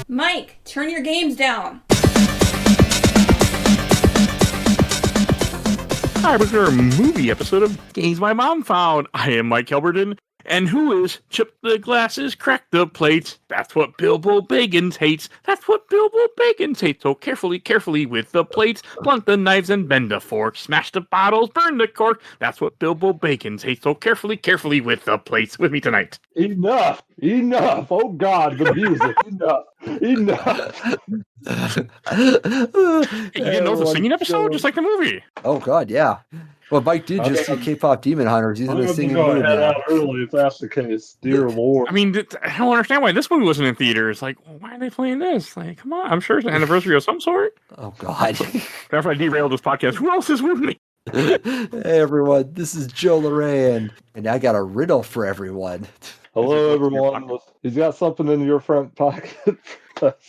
Mike, turn your games down. Hi, welcome to our movie episode of Games My Mom Found. I am Mike Albertin, and who is chip the glasses, crack the plates? That's what Bilbo Baggins hates. That's what Bilbo Baggins hates. So carefully with the plates, blunt the knives and bend the fork, smash the bottles, burn the cork. That's what Bilbo Baggins hates. So carefully with the plates. With me tonight. Enough! Oh God, the music! Enough! Hey, you didn't know it's a singing episode, just like the movie. Oh God, yeah. Well, Mike did just see K-pop Demon Hunters. He's in a singing mood head now. out early if that's the case. Dear Lord. I mean, I don't understand why this movie wasn't in theaters. Like, why are they playing this? Like, come on. I'm sure it's an anniversary of some sort. Oh God. After I derailed this podcast, who else is with me? Hey everyone, this is Joe Larrey, and I got a riddle for everyone. Hello, everyone. He's got something in your front pocket. Let's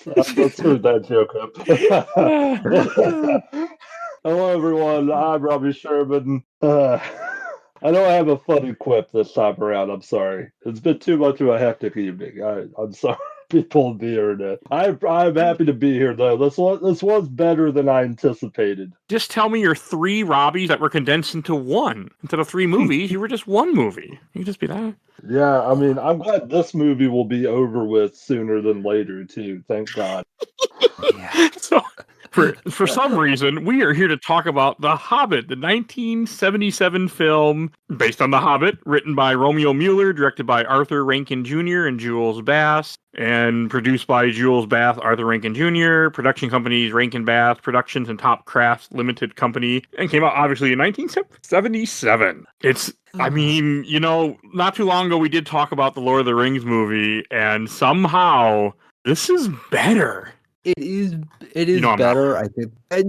screw that joke up. Hello, everyone. I'm Robbie Sherman. I don't have a funny quip this time around. I'm sorry. It's been too much of a hectic evening. I'm sorry. People on the internet. I'm happy to be here though. This was better than I anticipated. Just tell me your 3 Robbies that were condensed into one. Instead of 3 movies, you were just one movie. You can just be that. Yeah, I mean, I'm glad this movie will be over with sooner than later too. Thank God. Yeah. So, for some reason, we are here to talk about The Hobbit, the 1977 film based on The Hobbit, written by Romeo Mueller, directed by Arthur Rankin Jr. and Jules Bass, and produced by Jules Bass, Arthur Rankin Jr., production companies Rankin Bass Productions and Top Crafts Limited Company, and came out obviously in 1977. I mean, you know, not too long ago we did talk about the Lord of the Rings movie, and somehow this is better. It is better. I think. I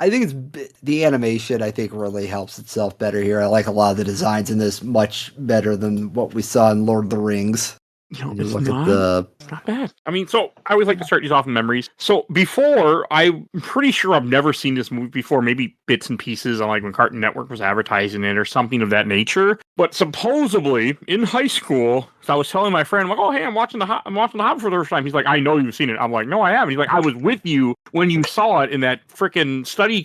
think it's the animation. I think really helps itself better here. I like a lot of the designs in this much better than what we saw in Lord of the Rings. You know, It's it's not bad. I mean, so I always like to start these off in memories. So before, I'm pretty sure I've never seen this movie before, maybe bits and pieces on like when Cartoon Network was advertising it or something of that nature. But supposedly in high school, so I was telling my friend, I'm like, oh, hey, I'm watching the Hobbit for the first time. He's like, I know you've seen it. I'm like, no, I haven't. He's like, I was with you when you saw it in that freaking study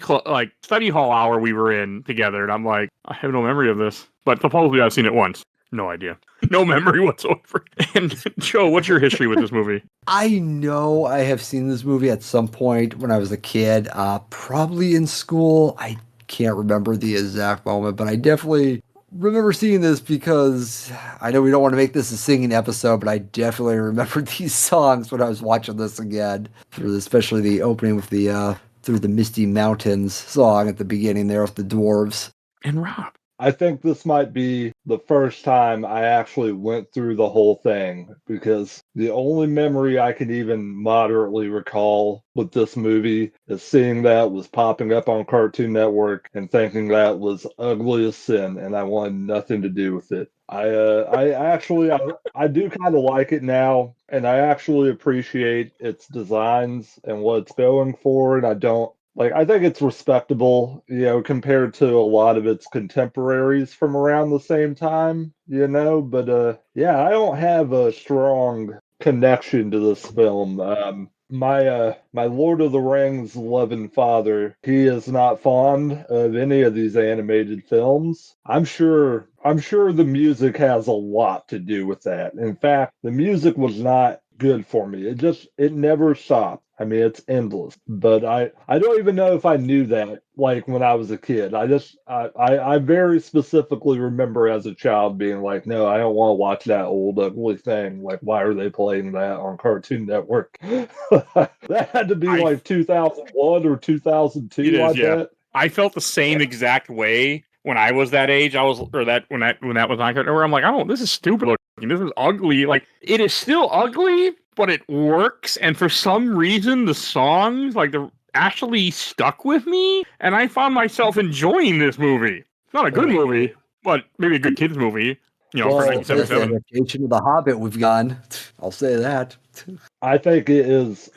hall hour we were in together. And I'm like, I have no memory of this. But supposedly I've seen it once. No idea. No memory whatsoever. And Joe, what's your history with this movie? I know I have seen this movie at some point when I was a kid, probably in school. I can't remember the exact moment, but I definitely remember seeing this because I know we don't want to make this a singing episode, but I definitely remember these songs when I was watching this again, especially the opening with the Through the Misty Mountains song at the beginning there with the dwarves. And Rob. I think this might be the first time I actually went through the whole thing, because the only memory I can even moderately recall with this movie is seeing that was popping up on Cartoon Network and thinking that was ugly as sin and I wanted nothing to do with it. I do kind of like it now, and I actually appreciate its designs and what it's going for, and I think it's respectable, compared to a lot of its contemporaries from around the same time, but I don't have a strong connection to this film. My Lord of the Rings loving father, he is not fond of any of these animated films. I'm sure the music has a lot to do with that. In fact, the music was not good for me. It never stopped. I mean, it's endless. But I don't even know if I knew that, like, when I was a kid. I very specifically remember as a child being like, no, I don't want to watch that old ugly thing. Like, why are they playing that on Cartoon Network? That had to be like 2001 or 2002, I bet. I felt the same exact way when I was that age. When that was on Cartoon Network. I'm like, this is stupid looking. This is ugly. Like, it is still ugly, but it works. And for some reason, the songs, actually stuck with me. And I found myself enjoying this movie. It's not a good movie, but maybe a good kids movie. For 1977. The adaptation of The Hobbit we've gone. I'll say that. I think it is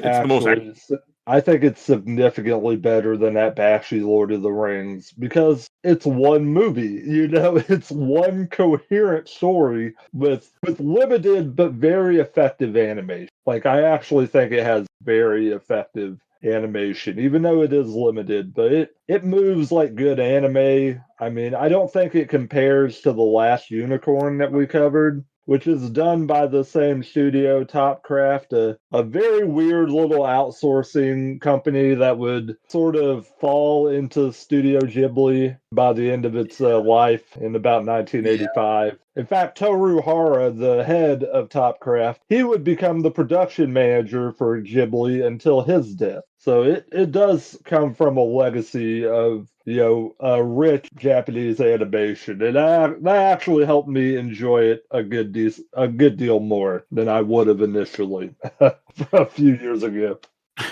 I think it's significantly better than that Bakshi Lord of the Rings because it's one movie, it's one coherent story with limited but very effective animation. Like, I actually think it has very effective animation, even though it is limited, but it moves like good anime. I mean, I don't think it compares to The Last Unicorn that we covered, which is done by the same studio, Topcraft, a very weird little outsourcing company that would sort of fall into Studio Ghibli by the end of its life in about 1985. In fact, Toru Hara, the head of Topcraft, he would become the production manager for Ghibli until his death. So it does come from a legacy of, rich Japanese animation, and that actually helped me enjoy it a good deal more than I would have initially a few years ago.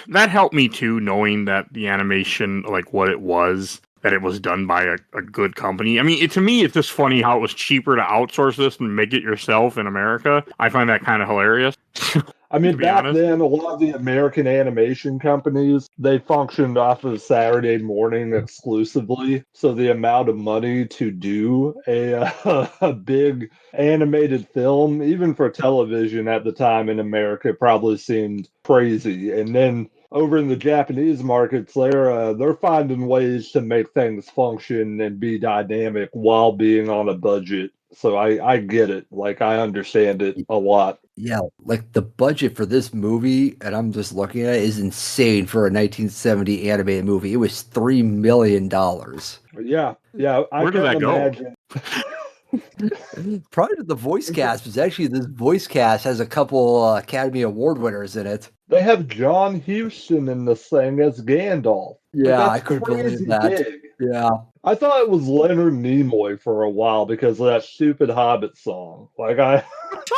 That helped me too, knowing that the animation, like what it was, that it was done by a good company. I mean, to me, it's just funny how it was cheaper to outsource this and make it yourself in America. I find that kind of hilarious. I mean, To be back honest. then, a lot of the American animation companies, they functioned off of Saturday morning exclusively. So the amount of money to do a big animated film, even for television at the time in America, probably seemed crazy. And then over in the Japanese markets, they're finding ways to make things function and be dynamic while being on a budget. So I get it. Like, I understand it a lot. Yeah, like the budget for this movie, and I'm just looking at it, is insane for a 1970 animated movie. It was $3 million. Yeah, I Where did can that go? imagine. Probably the voice cast, because actually this voice cast has a couple Academy Award winners in it. They have John Huston in this thing as Gandalf. Yeah, Like, I that's couldn't believe crazy that. big. Yeah. I thought it was Leonard Nimoy for a while because of that stupid Hobbit song. Like, I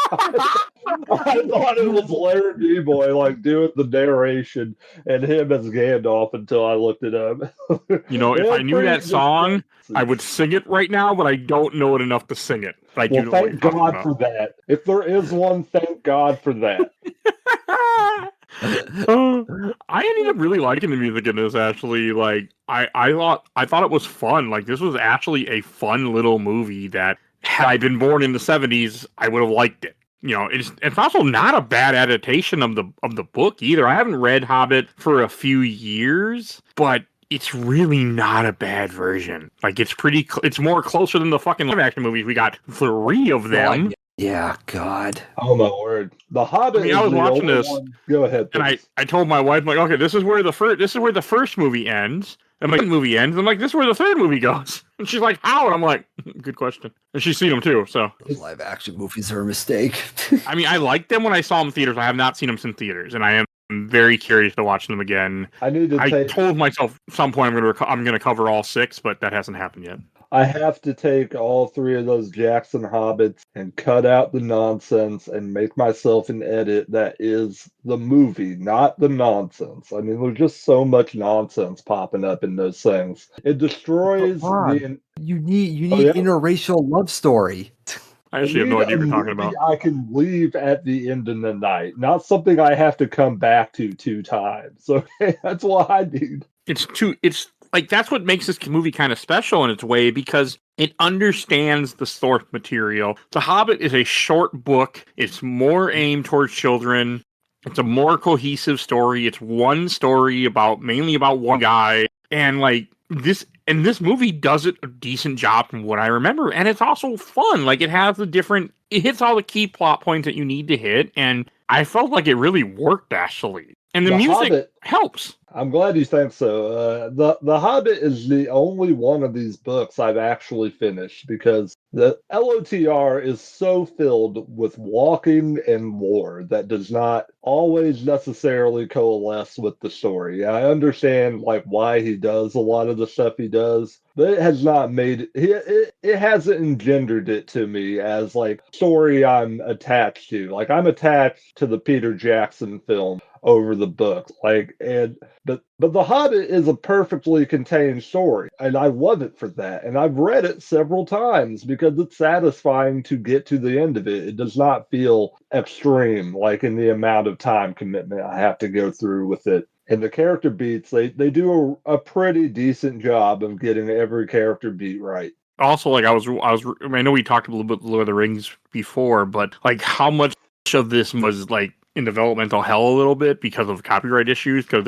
thought it was Leonard Nimoy, like, doing the narration and him as Gandalf until I looked it up. If I knew that song, I would sing it right now, but I don't know it enough to sing it. Like, Well, thank God for that. If there is one, thank God for that. I ended up really liking the music in this. Actually, like I thought it was fun. Like, this was actually a fun little movie that, had I been born in the '70s, I would have liked it. It's also not a bad adaptation of the book either. I haven't read Hobbit for a few years, but it's really not a bad version. Like, it's more closer than the fucking live action movies. We got 3 of them. Yeah, God. Oh my word! The Hobbit. I was watching this. Go ahead. And I told my wife, like, okay, this is where the first movie ends. And my movie ends. I'm like, this is where the third movie goes. And she's like, how? And I'm like, good question. And she's seen them too. So live action movies are a mistake. I mean, I liked them when I saw them in theaters. I have not seen them since theaters, and I am very curious to watch them again. I told myself at some point I'm gonna cover all 6, but that hasn't happened yet. I have to take all 3 of those Jackson Hobbits and cut out the nonsense and make myself an edit that is the movie, not the nonsense. I mean, there's just so much nonsense popping up in those things. It destroys the... You need interracial love story. I actually have no idea what you're talking about. I can leave at the end of the night, not something I have to come back to 2 times. So that's what I need. It's like, that's what makes this movie kind of special in its way, because it understands the source material. The Hobbit is a short book. It's more aimed towards children. It's a more cohesive story. It's one story mainly about one guy. And like this movie does it a decent job from what I remember. And it's also fun. Like, it hits all the key plot points that you need to hit. And I felt like it really worked, actually. And the music Hobbit helps. I'm glad you think so. The Hobbit is the only one of these books I've actually finished, because the LOTR is so filled with walking and lore that does not always necessarily coalesce with the story. I understand like why he does a lot of the stuff he does, but it has not made it hasn't engendered it to me as like story I'm attached to. Like, I'm attached to the Peter Jackson film over the book. But The Hobbit is a perfectly contained story, and I love it for that. And I've read it several times because it's satisfying to get to the end of it. It does not feel extreme, like in the amount of time commitment I have to go through with it. And the character beats, they do a pretty decent job of getting every character beat right. Also, like, I know we talked a little bit Lord of the Rings before, but like, how much of this was like in developmental hell a little bit because of copyright issues, because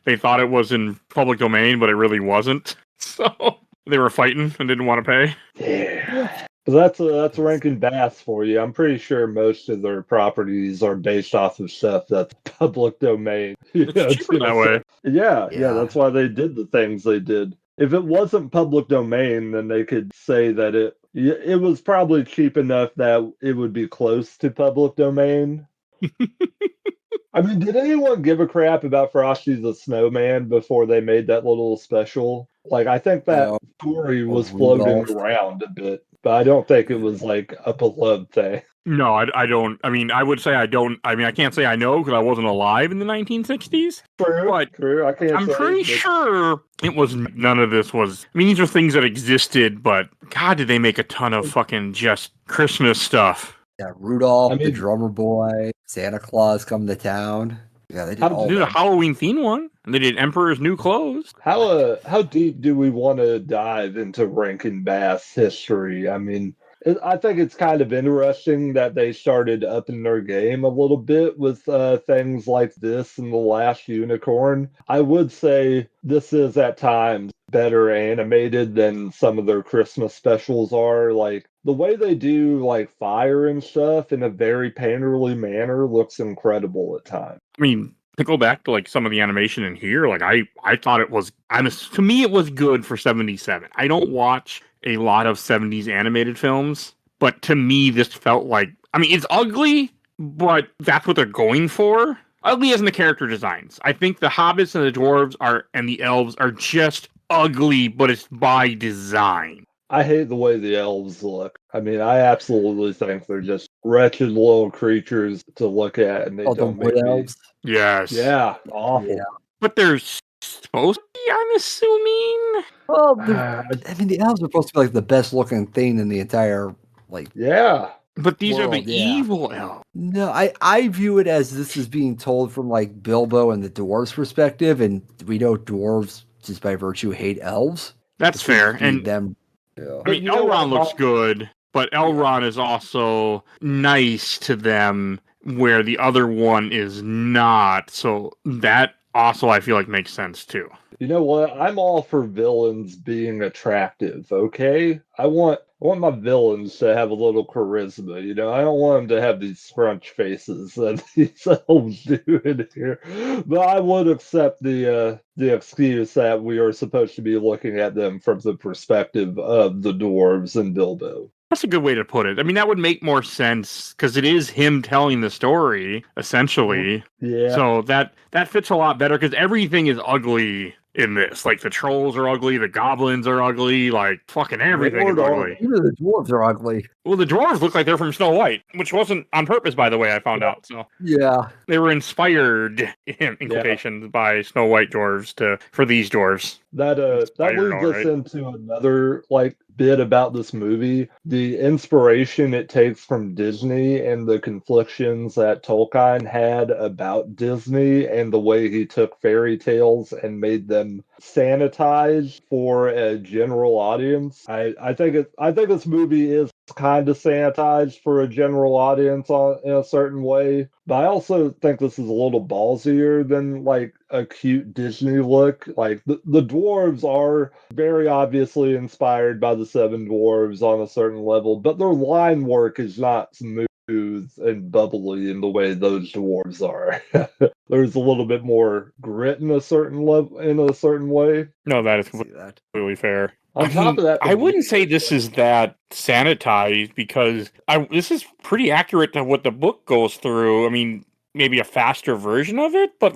they thought it was in public domain, but it really wasn't. So they were fighting and didn't want to pay. Yeah. That's Rankin Bass for you. I'm pretty sure most of their properties are based off of stuff that's public domain. It's cheaper that way. Yeah, that's why they did the things they did. If it wasn't public domain, then they could say that it was probably cheap enough that it would be close to public domain. I mean, did anyone give a crap about Frosty the Snowman before they made that little special? Like, I think that story was floating around a bit, but I don't think it was like a beloved thing. No, I don't. I mean, I would say I don't. I mean, I can't say I know because I wasn't alive in the 1960s. True. I can't. I'm pretty sure it was none of this was. I mean, these are things that existed, but God, did they make a ton of fucking just Christmas stuff? Yeah, Rudolph, the drummer boy, Santa Claus come to town. Yeah, they did a Halloween themed one, and they did Emperor's New Clothes. How deep do we want to dive into Rankin Bass history? I mean, I think it's kind of interesting that they started upping their game a little bit with things like this and The Last Unicorn. I would say this is at times better animated than some of their Christmas specials are. Like, the way they do like fire and stuff in a very painterly manner looks incredible at times. I mean, to go back to like some of the animation in here, like I thought it was, to me it was good for 77. I don't watch a lot of 70s animated films, but to me this felt like, I mean, it's ugly, but that's what they're going for. Ugly as in the character designs. I think the hobbits and the dwarves and the elves are just ugly, but it's by design. I hate the way the elves look. I mean, I absolutely think they're just wretched little creatures to look at, and they don't make elves. Yes. Yeah, awful. Yeah. But they're supposed to be, I'm assuming. Well, I mean, the elves are supposed to be like the best looking thing in the entire Yeah. But these are the evil elves. No, I view it as this is being told from like Bilbo and the dwarves' perspective, and we know dwarves just by virtue hate elves. That's fair, and them. I mean, Elrond looks good, but Elrond is also nice to them, where the other one is not. So that also, I feel like, makes sense too. You know what? I'm all for villains being attractive. Okay, I want my villains to have a little charisma. You know, I don't want them to have these scrunch faces that these elves do in here. But I would accept the excuse that we are supposed to be looking at them from the perspective of the dwarves and Bilbo. That's a good way to put it. I mean, that would make more sense because it is him telling the story, essentially. Yeah. So that fits a lot better because everything is ugly in this. Like, the trolls are ugly, the goblins are ugly, like, fucking everything is ugly. Even the dwarves are ugly. Well, the dwarves look like they're from Snow White, which wasn't on purpose, by the way, I found out. So yeah, they were inspired, in quotations, by Snow White dwarves for these dwarves. That leads us into another bit about this movie. The inspiration it takes from Disney and the conflictions that Tolkien had about Disney and the way he took fairy tales and made them sanitized for a general audience. I think this movie is kind of sanitized for a general audience in a certain way, but I also think this is a little ballsier than a cute Disney look. Like the dwarves are very obviously inspired by the Seven Dwarves on a certain level, but their line work is not smooth and bubbly in the way those dwarves are. There's a little bit more grit in a certain level, in a certain way. No, that is completely fair. On top of that, I wouldn't say this is that sanitized because this is pretty accurate to what the book goes through. I mean, maybe a faster version of it, but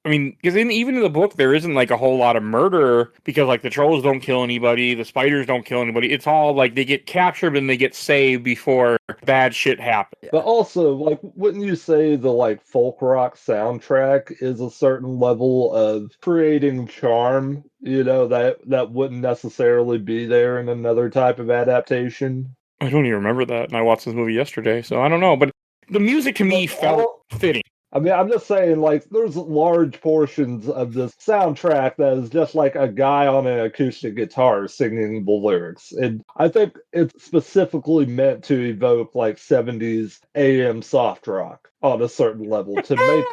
because even in the book, there isn't a whole lot of murder because the trolls don't kill anybody, the spiders don't kill anybody. It's all they get captured and they get saved before bad shit happens. But also, wouldn't you say the folk rock soundtrack is a certain level of creating charm? You know, that wouldn't necessarily be there in another type of adaptation. I don't even remember that, and I watched this movie yesterday, so I don't know. But the music to me felt fitting. I mean, I'm just saying, like, there's large portions of this soundtrack that is just like a guy on an acoustic guitar singing the lyrics. And I think it's specifically meant to evoke like 70s AM soft rock on a certain level to make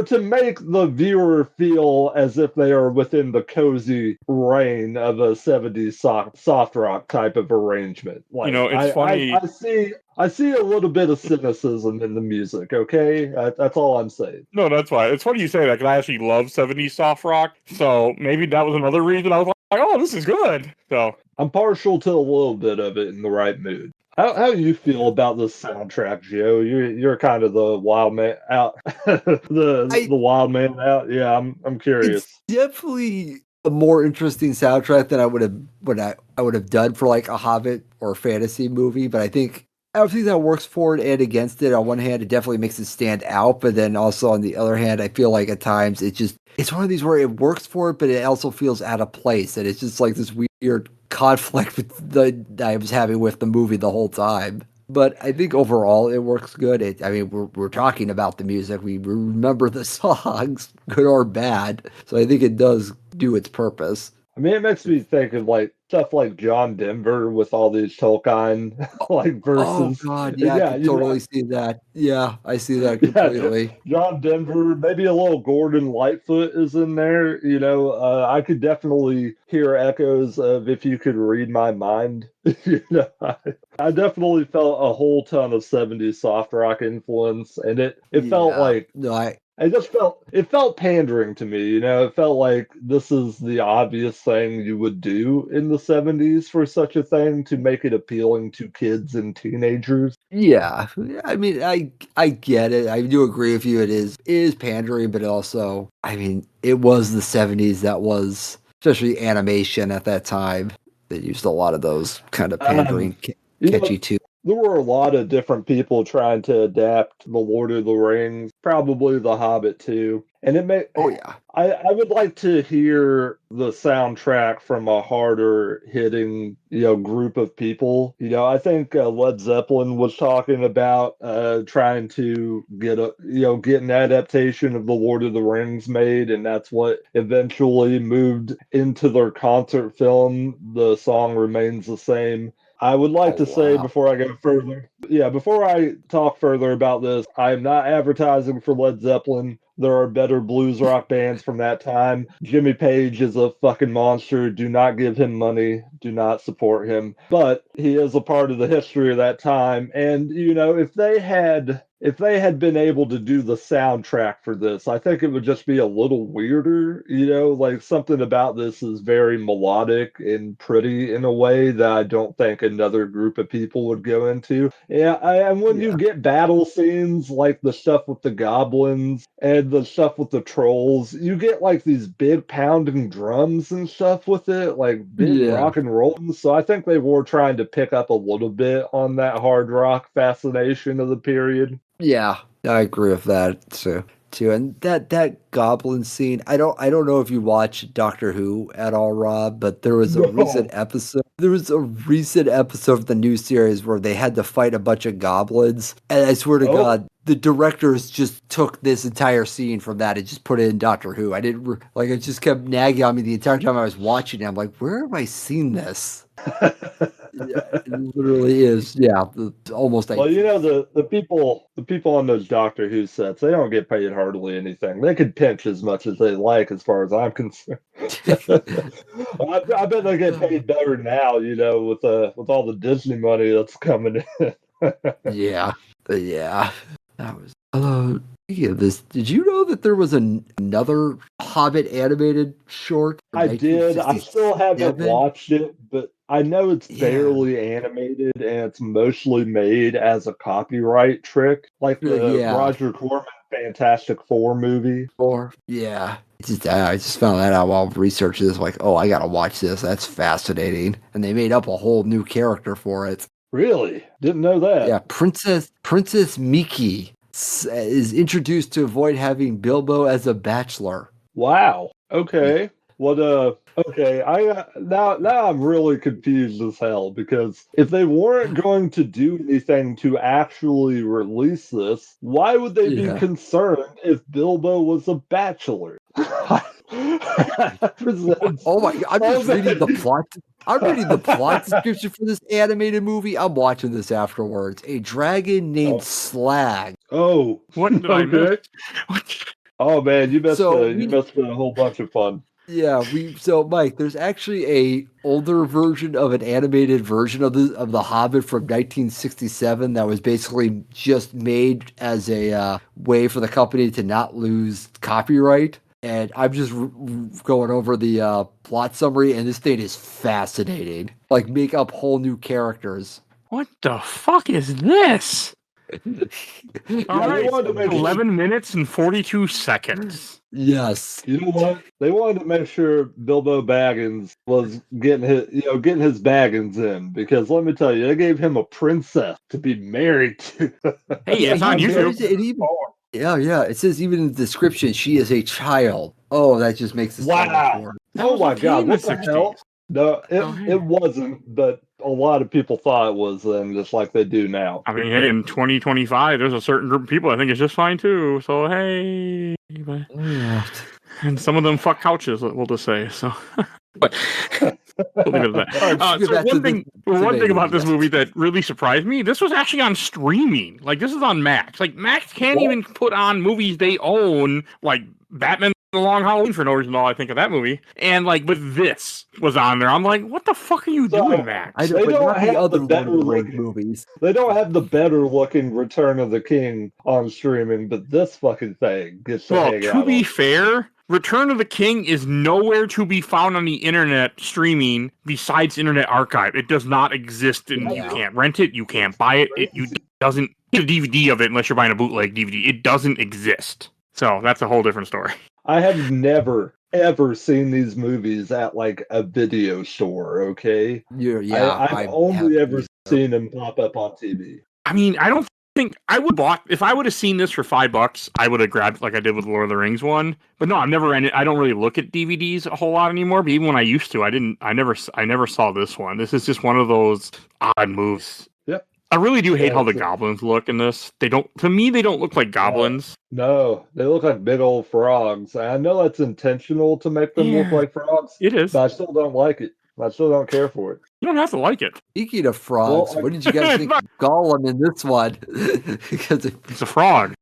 to make the viewer feel as if they are within the cozy reign of a 70s soft rock type of arrangement. Like, It's funny. I see a little bit of cynicism in the music, okay? That's all I'm saying. No, that's why. It's funny you say that, because I actually love 70s soft rock, so maybe that was another reason I was like, oh, this is good. So I'm partial to a little bit of it in the right mood. How do you feel about this soundtrack, Joe? You're kind of the wild man out, the wild man out. Yeah, I'm curious. It's definitely a more interesting soundtrack than I would have done for like a Hobbit or fantasy movie. But I think everything that works for it and against it. On one hand, it definitely makes it stand out, but then also on the other hand, I feel like at times it's one of these where it works for it, but it also feels out of place, and it's just like this weird conflict that I was having with the movie the whole time. But I think overall it works good. We're talking about the music. We remember the songs, good or bad. So I think it does do its purpose. I mean, it makes me think of like stuff like John Denver with all these Tolkien like verses. Oh God, yeah, I can totally see that. Yeah, I see that completely. John Denver, maybe a little Gordon Lightfoot is in there. I could definitely hear echoes of "If You Could Read My Mind." I definitely felt a whole ton of 70s soft rock influence, and it felt like it felt pandering to me. It felt like this is the obvious thing you would do in the 70s for such a thing to make it appealing to kids and teenagers. Yeah, I mean, I get it. I do agree with you. It is pandering, but also, I mean, it was the 70s. That was especially animation at that time. They used a lot of those kind of pandering, catchy tunes. There were a lot of different people trying to adapt The Lord of the Rings, probably The Hobbit too. And oh yeah. I would like to hear the soundtrack from a harder hitting, group of people. I think Led Zeppelin was talking about trying to get an adaptation of The Lord of the Rings made, and that's what eventually moved into their concert film. The song remains the same. I would like to say before I go further, before I talk further about this, I am not advertising for Led Zeppelin. There are better blues rock bands from that time. Jimmy Page is a fucking monster. Do not give him money. Do not support him. But he is a part of the history of that time. And, if they had been able to do the soundtrack for this, I think it would just be a little weirder. Like something about this is very melodic and pretty in a way that I don't think another group of people would go into. Yeah, and when you get battle scenes like the stuff with the goblins and the stuff with the trolls, you get like these big pounding drums and stuff with it, like big rock and roll. So I think they were trying to pick up a little bit on that hard rock fascination of the period. Yeah, I agree with that too. And that goblin scene, I don't know if you watch Doctor Who at all, Rob, but there was a recent episode. There was a recent episode of the new series where they had to fight a bunch of goblins, and I swear to God, the directors just took this entire scene from that and just put it in Doctor Who. I didn't it just kept nagging on me the entire time I was watching it. I'm like, where have I seen this? It literally is, almost. Well, the people on those Doctor Who sets, they don't get paid hardly anything. They could pinch as much as they like, as far as I'm concerned. I bet they get paid better now, with all the Disney money that's coming in. Yeah. That was. Speaking of this, did you know that there was another Hobbit animated short? I did. I still haven't watched it, but I know it's barely animated and it's mostly made as a copyright trick, like the Roger Corman Fantastic Four movie. I just found that out while researching this. Like, I gotta watch this. That's fascinating. And they made up a whole new character for it. Really? Didn't know that. Yeah, Princess Miki is introduced to avoid having Bilbo as a bachelor. Wow. Okay. What Okay, now I'm really confused as hell because if they weren't going to do anything to actually release this, why would they be Yeah. concerned if Bilbo was a bachelor? Presents Oh my god, I'm just reading the plot. I'm reading the plot description for this animated movie. I'm watching this afterwards. A dragon named Slag. Oh, What did I okay. miss? What? Oh man, you missed So you missed a whole bunch of fun. yeah, so Mike, there's actually a older version of an animated version of the Hobbit from 1967 that was basically just made as a way for the company to not lose copyright. And I'm just going over the plot summary, and this thing is fascinating. Like, make up whole new characters. What the fuck is this? All they right, wanted to make 11 minutes and 42 seconds. Yes. You know what? They wanted to make sure Bilbo Baggins was getting his Baggins in because let me tell you, they gave him a princess to be married to. Hey, it's on YouTube. Yeah. It says even in the description, she is a child. Oh, that just makes this title Wow. short. That Oh was my okay god, in the what the 60s. hell? No, Oh, hey. it wasn't, but a lot of people thought it was then, just like they do now. I mean, hey, in 2025, there's a certain group of people I think it's just fine too. So hey, but- and some of them fuck couches. We'll just say so. But we'll leave it at that. All right, So one thing about this yes. movie that really surprised me, this was actually on streaming. Like this is on Max. Like Max can't even put on movies they own, like Batman: The Long Halloween for no reason at all. I think of that movie, and like, but this was on there. I'm like, what the fuck are you doing, Max? I know, They but don't not have the other the Lord better of the Rings looking- movies. They don't have the better looking Return of the King on streaming, but this fucking thing gets to Well, hang to out be on. fair, Return of the King is nowhere to be found on the internet streaming besides Internet Archive. It does not exist, and you can't rent it, you can't buy it. It doesn't get a DVD of it unless you're buying a bootleg DVD. It doesn't exist. So that's a whole different story. I have never ever seen these movies at like a video store. Okay, I've only ever seen them pop up on TV. I mean, I don't think I would bought if I would have seen this for $5, I would have grabbed it like I did with the Lord of the Rings one. But no, I don't really look at DVDs a whole lot anymore. But even when I used to, I never saw this one. This is just one of those odd moves. Yep. I really do hate how the goblins look in this. To me, they don't look like goblins. No, they look like big old frogs. I know that's intentional to make them look like frogs. It is. But I still don't like it. I still don't care for it. You don't have to like it. Speaking of frogs, what did you guys think of Gollum in this one? Because it's a frog.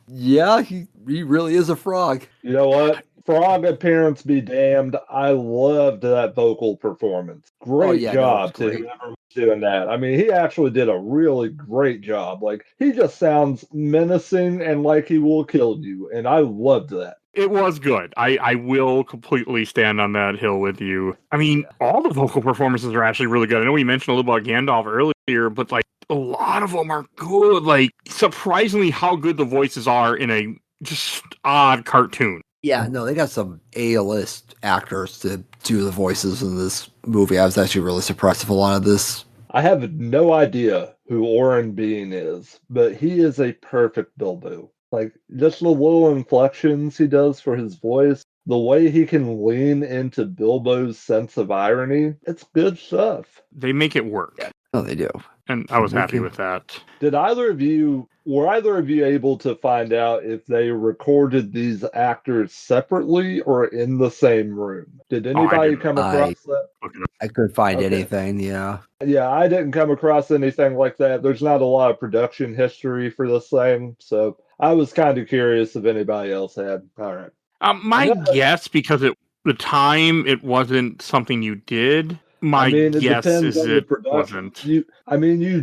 He really is a frog. You know what? Frog appearance be damned. I loved that vocal performance. Great job to whoever was doing that. I mean, he actually did a really great job. Like, he just sounds menacing and like he will kill you. And I loved that. It was good. I will completely stand on that hill with you. I mean, all the vocal performances are actually really good. I know we mentioned a little about Gandalf earlier, but like a lot of them are good. Like surprisingly how good the voices are in a just odd cartoon. Yeah, no, they got some A-list actors to do the voices in this movie. I was actually really surprised with a lot of this. I have no idea who Oren Bean is, but he is a perfect Bilbo. Like, just the little inflections he does for his voice, the way he can lean into Bilbo's sense of irony, it's good stuff. They make it work. Oh, they do. And I was happy with that. Were either of you able to find out if they recorded these actors separately or in the same room? Did anybody come across that? I couldn't find anything, yeah. Yeah, I didn't come across anything like that. There's not a lot of production history for this thing, so I was kind of curious if anybody else had. All right. My guess, because the time it wasn't something you did. My guess is it wasn't. You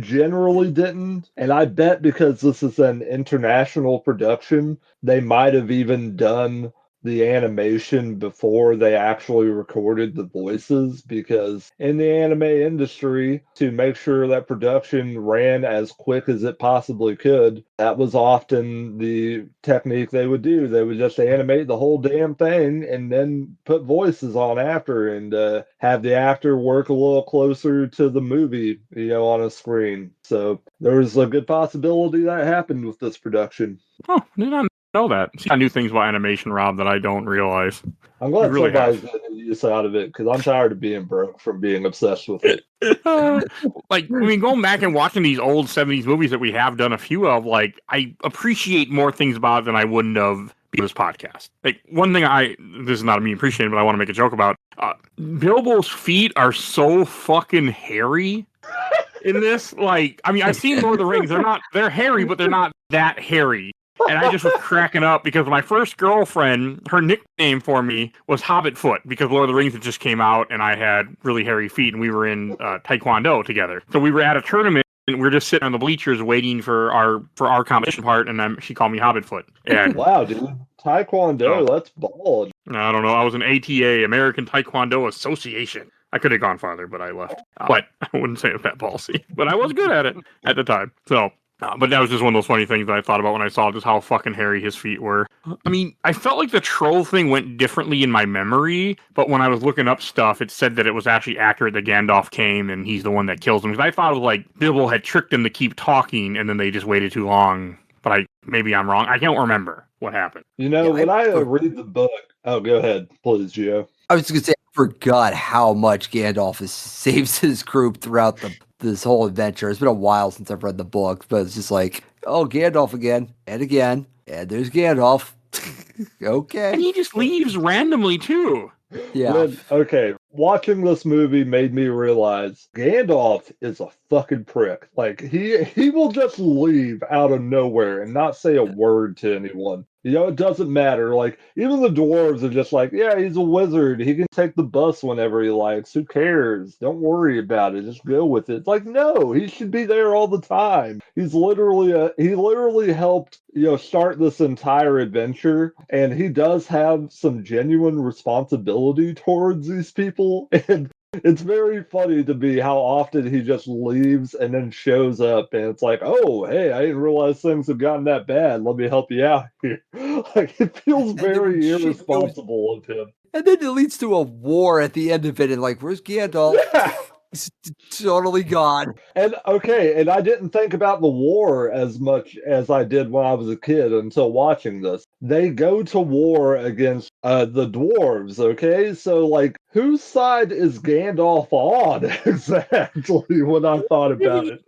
generally didn't, and I bet because this is an international production, they might have even done the animation before they actually recorded the voices, because in the anime industry, to make sure that production ran as quick as it possibly could, that was often the technique they would do. They would just animate the whole damn thing and then put voices on after and have the actor work a little closer to the movie, on a screen. So there was a good possibility that happened with this production. Oh, did not know that. See, I knew things about animation, Rob, that I don't realize. I'm glad really somebody's getting use out of it because I'm tired of being broke from being obsessed with it. Like, I mean, going back and watching these old 70s movies that we have done a few of, like, I appreciate more things about it than I wouldn't have in this podcast. Like, one thing this is not me appreciating, but I want to make a joke about, Bilbo's feet are so fucking hairy in this. Like, I mean, I've seen Lord of the Rings. They're hairy, but they're not that hairy. And I just was cracking up because my first girlfriend, her nickname for me was Hobbit Foot because Lord of the Rings had just came out and I had really hairy feet and we were in Taekwondo together. So we were at a tournament and we were just sitting on the bleachers waiting for our competition part and she called me Hobbit Foot. And wow, dude. Taekwondo, that's bald. I don't know. I was an ATA, American Taekwondo Association. I could have gone farther, but I left. But I wouldn't say it was that ballsy. But I was good at it at the time. So... but that was just one of those funny things that I thought about when I saw just how fucking hairy his feet were. I mean, I felt like the troll thing went differently in my memory, but when I was looking up stuff, it said that it was actually accurate that Gandalf came and he's the one that kills him. Because I thought it was like Bilbo had tricked him to keep talking and then they just waited too long. But maybe I'm wrong. I can't remember what happened. You know, when I read the book... Oh, go ahead, please, Gio. I was going to say, I forgot how much Gandalf saves his group throughout this whole adventure. It's been a while since I've read the book, but it's just like, oh, Gandalf again, and there's Gandalf. Okay. And he just leaves randomly, too. Yeah. Okay, watching this movie made me realize Gandalf is a fucking prick. Like, he will just leave out of nowhere and not say a word to anyone. You know, it doesn't matter. Like, even the dwarves are just like, yeah, he's a wizard. He can take the bus whenever he likes. Who cares? Don't worry about it. Just go with it. It's like, no, he should be there all the time. He literally helped, start this entire adventure. And he does have some genuine responsibility towards these people. And it's very funny to me how often he just leaves and then shows up and it's like, oh, hey, I didn't realize things have gotten that bad. Let me help you out here. Like, it feels very irresponsible of him. And then it leads to a war at the end of it and like, where's Gandalf? Yeah. He's totally gone. And I didn't think about the war as much as I did when I was a kid until watching this. They go to war against the dwarves, okay? So, like, whose side is Gandalf on exactly when I thought about it?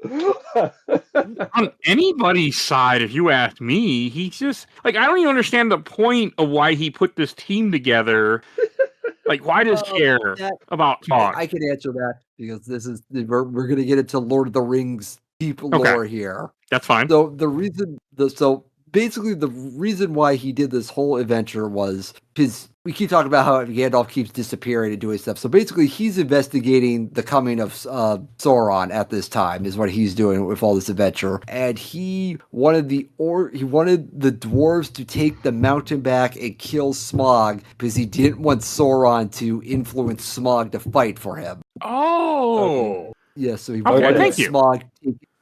On anybody's side, if you ask me, he's just, like, I don't even understand the point of why he put this team together. Like, why does he care about talk? I can answer that because we're going to get into Lord of the Rings deep lore here. That's fine. So basically the reason why he did this whole adventure was because we keep talking about how Gandalf keeps disappearing and doing stuff. So basically he's investigating the coming of Sauron at this time is what he's doing with all this adventure. And he wanted the dwarves to take the mountain back and kill Smaug because he didn't want Sauron to influence Smaug to fight for him. Oh. Yeah, so he wanted Smaug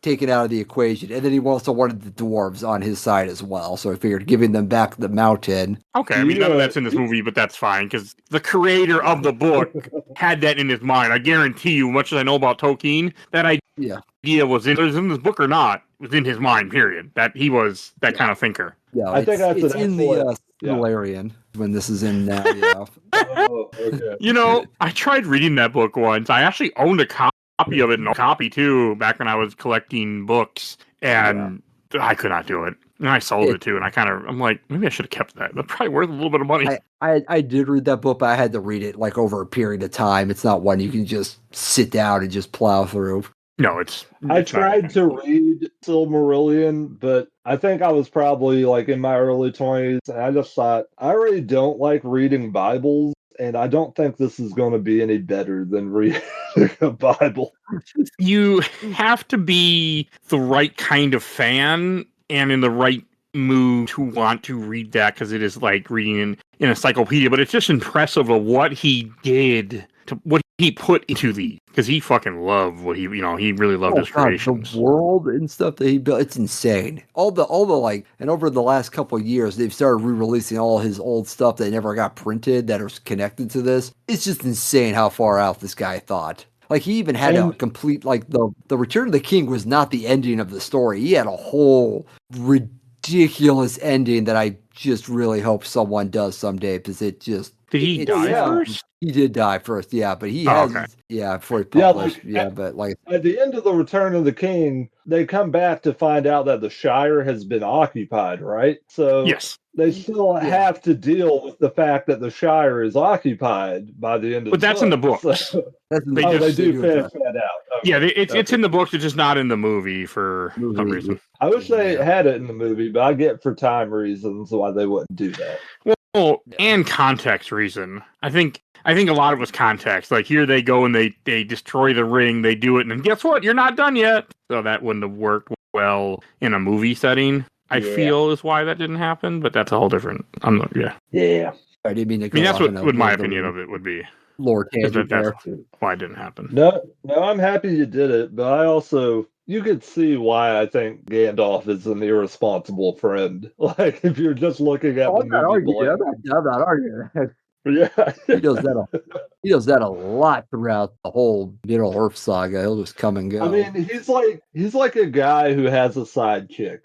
taken out of the equation. And then he also wanted the dwarves on his side as well. So I figured giving them back the mountain. Okay, I mean, none of that's in this movie, but that's fine, because the creator of the book had that in his mind. I guarantee you, much as I know about Tolkien, that idea was in this book or not, was in his mind, period. That he was that kind of thinker. Yeah, I think it's in the Silmarillion when this is in now. Oh, okay. You know, I tried reading that book once. I actually owned a copy of it and a copy too back when I was collecting books, and I could not do it. And I sold it too, and I'm like, maybe I should have kept that. That's probably worth a little bit of money. I did read that book, but I had to read it like over a period of time. It's not one you can just sit down and just plow through. No, I tried to read Silmarillion, but I think I was probably like in my early 20s, and I just thought, I really don't like reading Bibles, and I don't think this is going to be any better than reading a Bible. You have to be the right kind of fan and in the right mood to want to read that, because it is like reading an encyclopedia, but it's just impressive of what he did, to what he put into these, because he fucking loved what he really loved his creations. The world and stuff that he built, it's insane. All the like, and over the last couple of years, they've started re-releasing all his old stuff that never got printed that are connected to this. It's just insane how far out this guy thought. Like, he even had a complete, like, the Return of the King was not the ending of the story. He had a whole ridiculous ridiculous ending that I just really hope someone does someday because it just. Did he die first? He did die first, yeah, but he Oh, has, okay. before he Yeah, published, like, but like. At the end of the Return of the King, they come back to find out that the Shire has been occupied, right? So Yes. they still have to deal with the fact that the Shire is occupied by the end of But the that's in the book. books. So, They do finish that out. Okay. Yeah, it's in the books. It's just not in the movie for some reason. I wish they had it in the movie, but I get for time reasons why they wouldn't do that. Well, and context reason. I think a lot of it was context. Like here they go and they destroy the ring, they do it, and then guess what? You're not done yet. So that wouldn't have worked well in a movie setting. I feel is why that didn't happen, but that's a whole different. Yeah. I didn't mean to. I mean, that's what my opinion of it would be. Lord tangent there. That's why it didn't happen. No, I'm happy you did it, but I also you could see why I think Gandalf is an irresponsible friend. Like if you're just looking at the movie. I'm not arguing. Yeah. He does that a lot throughout the whole Middle Earth saga. He'll just come and go. I mean, he's like a guy who has a sidekick,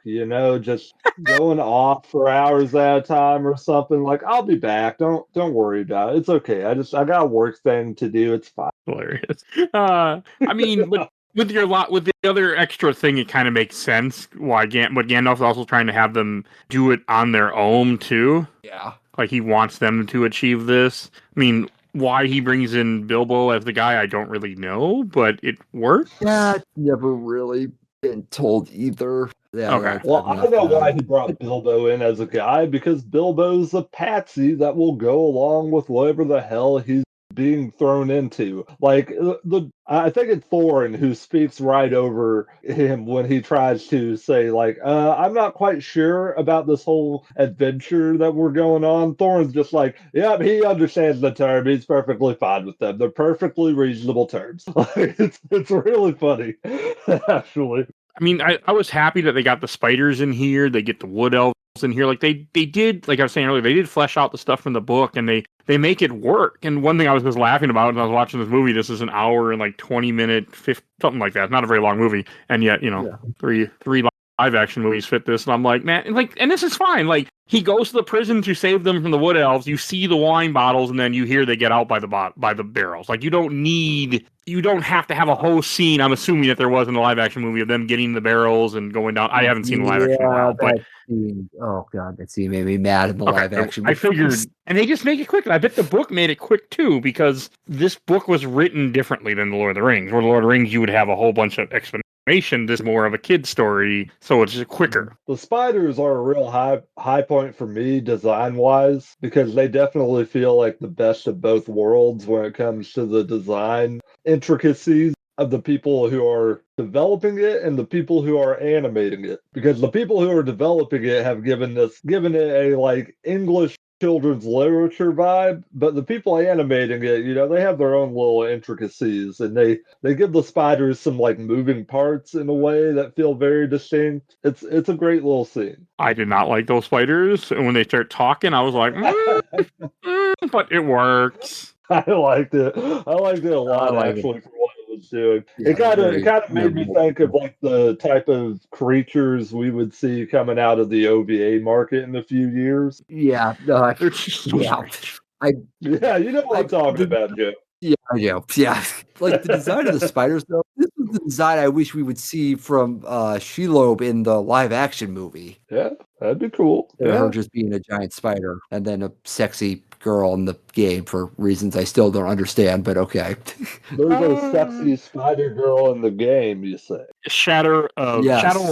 just going off for hours at a time or something. Like, I'll be back. Don't worry about it. It's okay. I got a work thing to do. It's fine. Hilarious. I mean, with the other extra thing, it kind of makes sense why Gandalf's also trying to have them do it on their own too. Yeah. Like he wants them to achieve this. I mean, why he brings in Bilbo as the guy, I don't really know, but it works. Yeah, it's never really been told either. Yeah, okay. Well, I don't know why he brought Bilbo in as a guy, because Bilbo's a patsy that will go along with whatever the hell he's being thrown into. Like I think it's Thorin who speaks right over him when he tries to say, like, I'm not quite sure about this whole adventure that we're going on. Thorin's just like, yeah, he understands the term. He's perfectly fine with them. They're perfectly reasonable terms. Like, it's really funny, actually. I mean, I was happy that they got the spiders in here. They get the wood elves in here. Like they did, like I was saying earlier, they did flesh out the stuff from the book, and they make it work. And one thing I was just laughing about when I was watching this movie, this is an hour and like 20-minute, something like that. It's not a very long movie, and yet three live action movies fit this. And I'm like, man, and this is fine. Like he goes to the prison to save them from the wood elves. You see the wine bottles, and then you hear they get out by the barrels. Like you don't have to have a whole scene. I'm assuming that there was in the live action movie of them getting the barrels and going down. I haven't seen the live action in a while, but that scene made me mad in the live action movie. I figured, and they just make it quick. And I bet the book made it quick too, because this book was written differently than the Lord of the Rings. Where the Lord of the Rings, you would have a whole bunch of explanation. This is more of a kid's story, so it's just quicker. The spiders are a real high point for me, design-wise, because they definitely feel like the best of both worlds when it comes to the design intricacies of the people who are developing it and the people who are animating it. Because the people who are developing it have given it a like English children's literature vibe, but the people animating it, they have their own little intricacies, and they give the spiders some like moving parts in a way that feel very distinct. It's a great little scene. I did not like those spiders, and when they start talking, I was like, but it works. I liked it. I liked it a lot, actually, for what it was doing. Yeah, it kind of made me think of like the type of creatures we would see coming out of the OVA market in a few years. Yeah, they're just so strange. You know what I'm talking about, Joe. Yeah. Like the design of the spiders, though. This was the design I wish we would see from Shelob in the live action movie. Yeah, that'd be cool. Her just being a giant spider, and then a sexy girl in the game for reasons I still don't understand, but okay. There's a sexy spider girl in the game, you say? Shadow of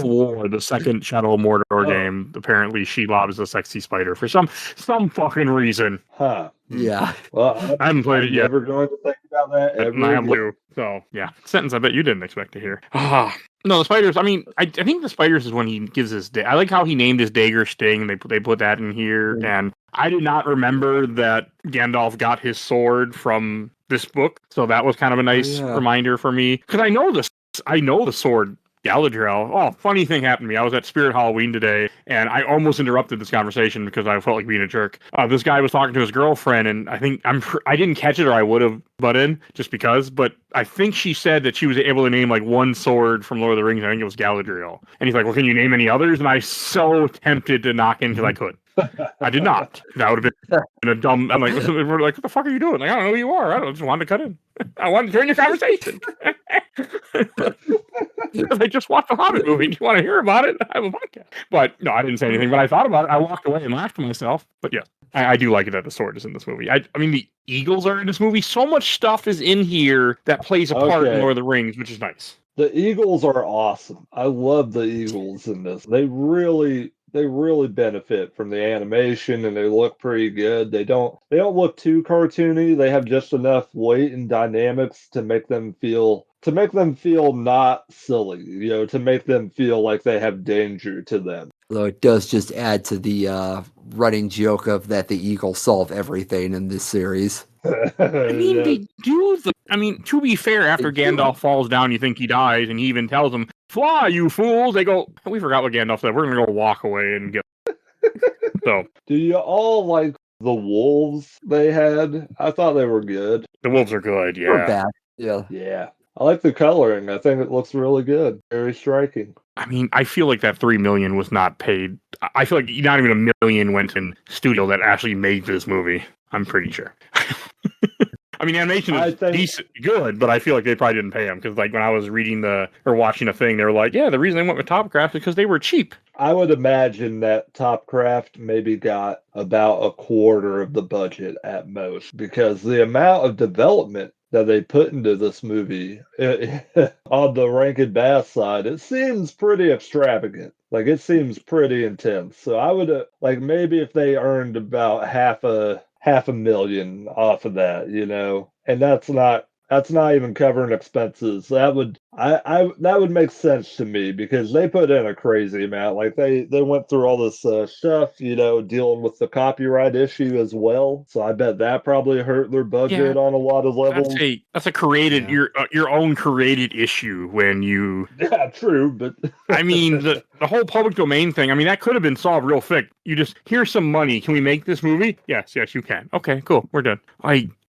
War, the second Shadow of Mordor game. Apparently, Shelob is a sexy spider for some fucking reason. Huh. Yeah. Well, I haven't played it yet. Never going to think about that ever. So yeah, sentence I bet you didn't expect to hear. No, the spiders. I mean, I think the spiders is when he gives his. I like how he named his dagger Sting. They put that in here, and I did not remember that Gandalf got his sword from this book, so that was kind of a nice reminder for me, because I know the sword Galadriel. Oh, funny thing happened to me. I was at Spirit Halloween today, and I almost interrupted this conversation because I felt like being a jerk. This guy was talking to his girlfriend, and I think I didn't catch it, or I would have butt in just because. But I think she said that she was able to name like one sword from Lord of the Rings. I think it was Galadriel. And he's like, "Well, can you name any others?" And I was so tempted to knock in because I could. I did not. That would have been a dumb. I'm like, we're like, what the fuck are you doing? Like, I don't know who you are. I don't just wanted to cut in. I wanted to join your conversation. I just watched the Hobbit movie. Do you want to hear about it? I have a podcast. But no, I didn't say anything. But I thought about it. I walked away and laughed to myself. But yeah, I do like it that the sword is in this movie. I mean, the Eagles are in this movie. So much stuff is in here that plays a part in Lord of the Rings, which is nice. The Eagles are awesome. I love the Eagles in this. They really benefit from the animation, and they look pretty good. They don't look too cartoony. They have just enough weight and dynamics to make them feel not silly, to make them feel like they have danger to them. Though it does just add to the running joke of that the Eagles solve everything in this series. I mean, they do. To be fair, after Gandalf falls down, you think he dies, and he even tells them, "Fly, you fools!" They go, "We forgot what Gandalf said. We're gonna go walk away and get." So, do you all like the wolves they had? I thought they were good. The wolves are good. Yeah. They're bad. Yeah. Yeah. I like the coloring. I think it looks really good. Very striking. I mean, I feel like that $3 million was not paid. I feel like not even $1 million went in studio that actually made this movie. I'm pretty sure. I mean, animation is decent, good, but I feel like they probably didn't pay them because, like, when I was reading watching a thing, they were like, "Yeah, the reason they went with Topcraft is because they were cheap." I would imagine that Topcraft maybe got about a quarter of the budget at most, because the amount of development that they put into this movie on the Rankin Bass side, it seems pretty extravagant. Like, it seems pretty intense. So I would maybe if they earned about half a million off of that, and that's not even covering expenses. That would make sense to me, because they put in a crazy amount. Like, they went through all this stuff, dealing with the copyright issue as well. So I bet that probably hurt their budget on a lot of levels. That's a created your own created issue when you. Yeah, true, but I mean the whole public domain thing. I mean, that could have been solved real quick. You just, here's some money. Can we make this movie? Yes, you can. Okay, cool. We're done.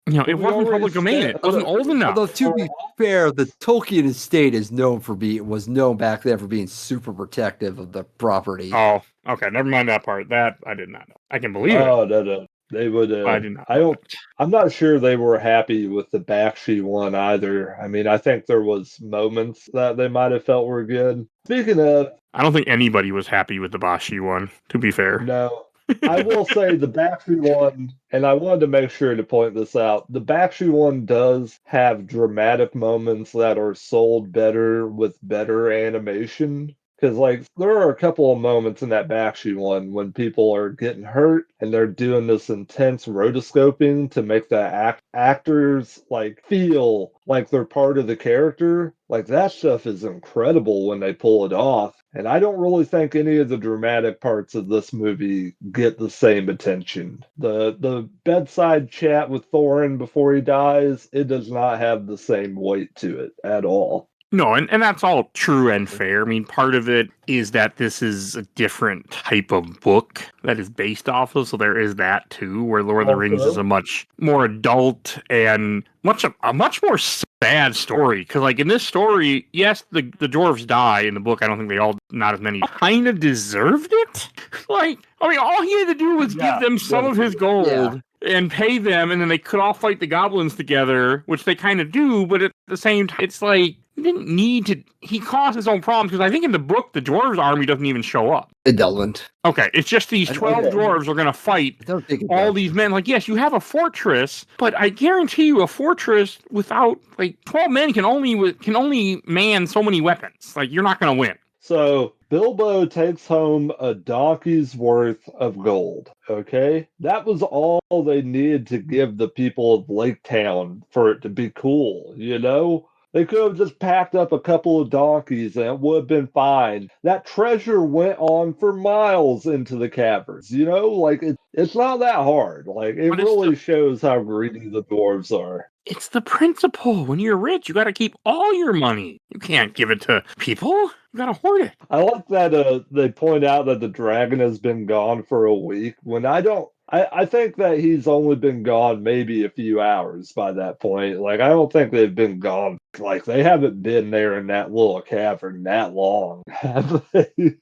It wasn't public domain. It wasn't old enough. Although, to be fair, the Tolkien estate was known back then for being super protective of the property. Oh, okay. Never mind that part. That I did not know. I can believe it. Oh, no. They would. I did not. I'm not sure they were happy with the Bakshi one either. I mean, I think there was moments that they might have felt were good. Speaking of, I don't think anybody was happy with the Bakshi one, to be fair. No. I will say the Bakshi one, and I wanted to make sure to point this out, the Bakshi one does have dramatic moments that are sold better with better animation. Because, there are a couple of moments in that Bakshi one when people are getting hurt, and they're doing this intense rotoscoping to make the actors, feel like they're part of the character. That stuff is incredible when they pull it off. And I don't really think any of the dramatic parts of this movie get the same attention. The bedside chat with Thorin before he dies, it does not have the same weight to it at all. No, and that's all true and fair. I mean, part of it is that this is a different type of book that is based off of, so there is that too, where Lord of the Rings is a much more adult and a much more sad story. Because, in this story, yes, the dwarves die in the book. I don't think they all, not as many, kind of deserved it. All he had to do was give them some of his gold. And pay them, and then they could all fight the goblins together, which they kind of do, but at the same time, it's like, he didn't need to. He caused his own problems, because I think in the book, the dwarves' army doesn't even show up. It doesn't. Okay, it's just these 12 dwarves are going to fight all these men. Yes, you have a fortress, but I guarantee you a fortress without, 12 men can only man so many weapons. You're not going to win. So Bilbo takes home a donkey's worth of gold, okay? That was all they needed to give the people of Lake Town for it to be cool, They could have just packed up a couple of donkeys and it would have been fine. That treasure went on for miles into the caverns, it's not that hard. It really shows how greedy the dwarves are. It's the principle. When you're rich, you got to keep all your money. You can't give it to people. You gotta hoard it. I like that they point out that the dragon has been gone for a week when I think that he's only been gone maybe a few hours by that point. Like, I don't think they've been gone. Like, they haven't been there in that little cavern that long, have they?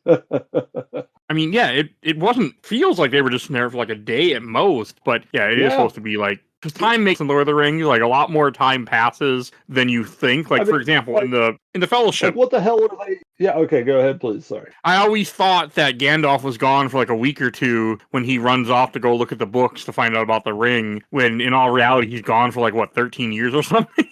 I mean, yeah, it feels like they were just in there for like a day at most, but yeah, it is supposed to be like, because time makes in Lord of the Rings, like a lot more time passes than you think. Like, for example, like, in the Fellowship. Like, what the hell are they? Yeah, okay, go ahead, please. Sorry. I always thought that Gandalf was gone for like a week or two when he runs off to go look at the books to find out about the ring, when in all reality, he's gone for like, what, 13 years or something?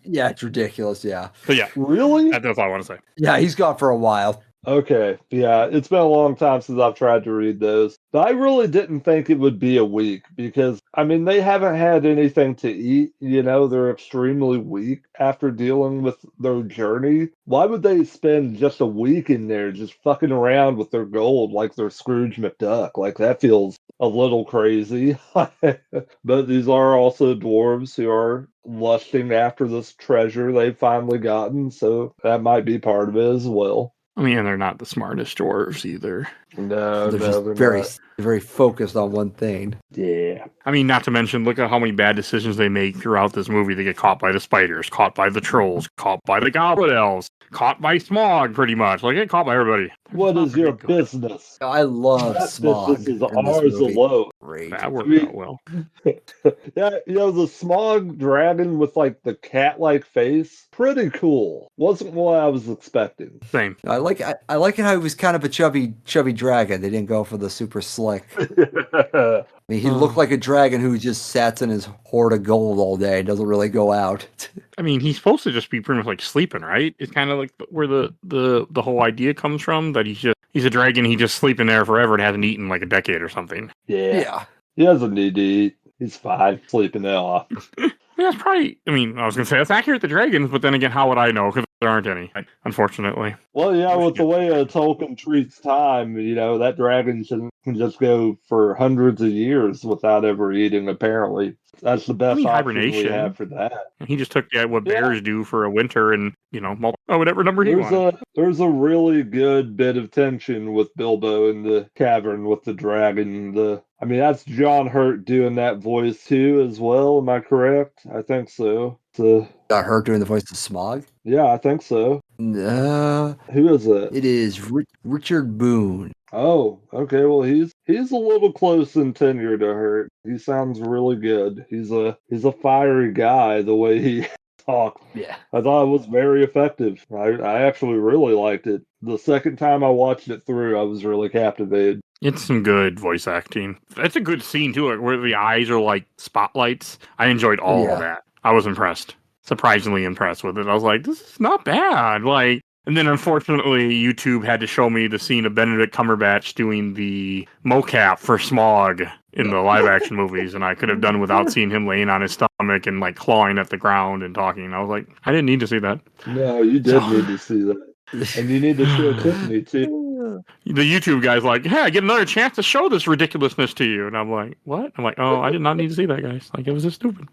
Yeah, it's ridiculous, yeah. So yeah. Really? That's all I want to say. Yeah, he's gone for a while. Okay, yeah, it's been a long time since I've tried to read those. But I really didn't think it would be a week because, I mean, they haven't had anything to eat. You know, they're extremely weak after dealing with their journey. Why would they spend just a week in there just fucking around with their gold like they're Scrooge McDuck? Like, that feels a little crazy. But these are also dwarves who are lusting after this treasure they've finally gotten, so that might be part of it as well. I mean, and they're not the smartest dwarves either. No, they're no, just they're very focused on one thing. Yeah. I mean, not to mention, look at how many bad decisions they make throughout this movie. They get caught by the spiders, caught by the trolls, caught by the goblin elves, caught by Smog, pretty much. Like, they get caught by everybody. What is your business? I love That Smog. business is ours alone. Great. That worked out well. Yeah, you know, the Smog dragon with, like, the cat-like face, pretty cool. Wasn't what I was expecting. Same. I like it how he was kind of a chubby dragon. They didn't go for the super slick. I mean, he looked like a dragon who just sat in his hoard of gold all day and doesn't really go out. I mean, he's supposed to just be pretty much like sleeping, right? It's kind of like where the whole idea comes from, that he's a dragon, he just sleeping there forever and hasn't eaten like a decade or something. Yeah. He doesn't need to eat. He's fine sleeping it off. Yeah, that's probably, I mean, I was going to say that's accurate to dragons, but then again, how would I know? Because there aren't any, unfortunately. Well, yeah, with the way Tolkien treats time, you know, that dragon can just go for hundreds of years without ever eating, apparently. That's the best option we have for that. He just took what bears do for a winter and, you know, whatever number he wanted. There's a really good bit of tension with Bilbo in the cavern with the dragon. I mean, that's John Hurt doing that voice too as well. Am I correct? I think so. Got Hurt doing the voice of Smog? Yeah, I think so. Who is it? It is Richard Boone. Oh, okay. Well, he's a little close in tenure to Hurt. He sounds really good. He's a fiery guy the way he talks. Yeah, I thought it was very effective. I actually really liked it. The second time I watched it through, I was really captivated. It's some good voice acting. It's a good scene too, like where the eyes are like spotlights. I enjoyed all of that. I was impressed. Surprisingly impressed with it. I was like, this is not bad. Like, and then unfortunately, YouTube had to show me the scene of Benedict Cumberbatch doing the mocap for Smog in the live action movies, and I could have done without seeing him laying on his stomach and like clawing at the ground and talking. I was like, I didn't need to see that. No, you did need to see that. And you need to show Tiffany too. The YouTube guy's like, hey, I get another chance to show this ridiculousness to you. And I'm like, what? I'm like, oh, I did not need to see that, guys. Like, it was just stupid.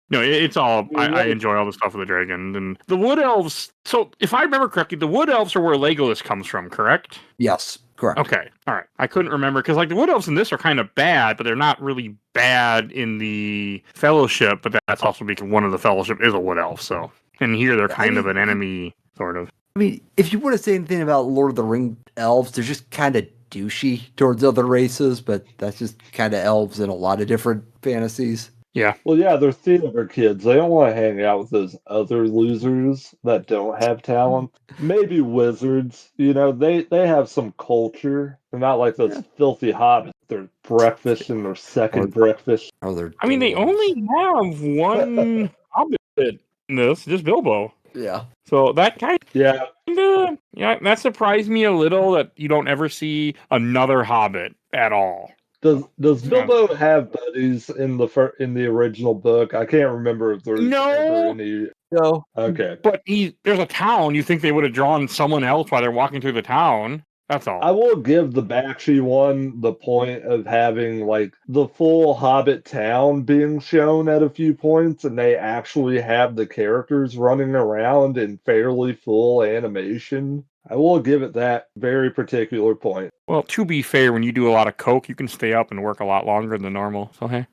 No, it's all, I enjoy all the stuff with the dragon. And the wood elves, so if I remember correctly, the wood elves are where Legolas comes from, correct? Yes, correct. Okay, all right. I couldn't remember, because like the wood elves in this are kind of bad, but they're not really bad in the Fellowship, but that's also because one of the Fellowship is a wood elf, so. And here they're kind of an enemy, sort of. I mean, if you want to say anything about Lord of the Ring elves, they're just kind of douchey towards other races, but that's just kind of elves in a lot of different fantasies. Yeah. Well, yeah, they're theater kids. They don't want to hang out with those other losers that don't have talent. Maybe wizards. You know, they have some culture. They're not like those filthy hobbits. They're breakfast and their second breakfast. I mean, they only have one hobbit in this, just Bilbo. Yeah. So that kind of, yeah, that surprised me a little that you don't ever see another hobbit at all. Does Bilbo have buddies in the original book? I can't remember if there's ever any. No. Okay. But there's a town. You think they would have drawn someone else while they're walking through the town? That's all. I will give the Bakshi one the point of having like the full Hobbit town being shown at a few points, and they actually have the characters running around in fairly full animation. I will give it that very particular point. Well, to be fair, when you do a lot of coke, you can stay up and work a lot longer than normal. So hey,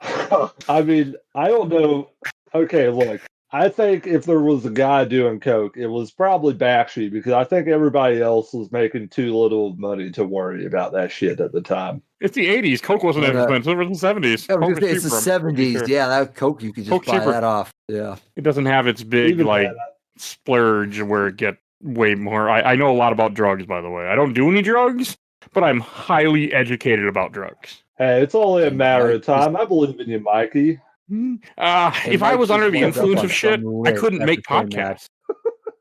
I mean, I don't know. Okay, look, I think if there was a guy doing coke, it was probably Bakshi because I think everybody else was making too little money to worry about that shit at the time. it's the '80s. Coke wasn't Well, as expensive. It was the '70s. Yeah, Coke was it's the cheaper, I'm pretty 70s. sure. Yeah, that Coke, you could just Coke's buy cheaper. that off. Yeah. It doesn't have its big Even like that, splurge where it get way more. I know a lot about drugs, by the way. I don't do any drugs, but I'm highly educated about drugs. hey, it's only a And matter Mike of time. I believe in you, Mikey. If I Mike was just under the woke up influence on of shit, some I list couldn't make after saying that. podcasts.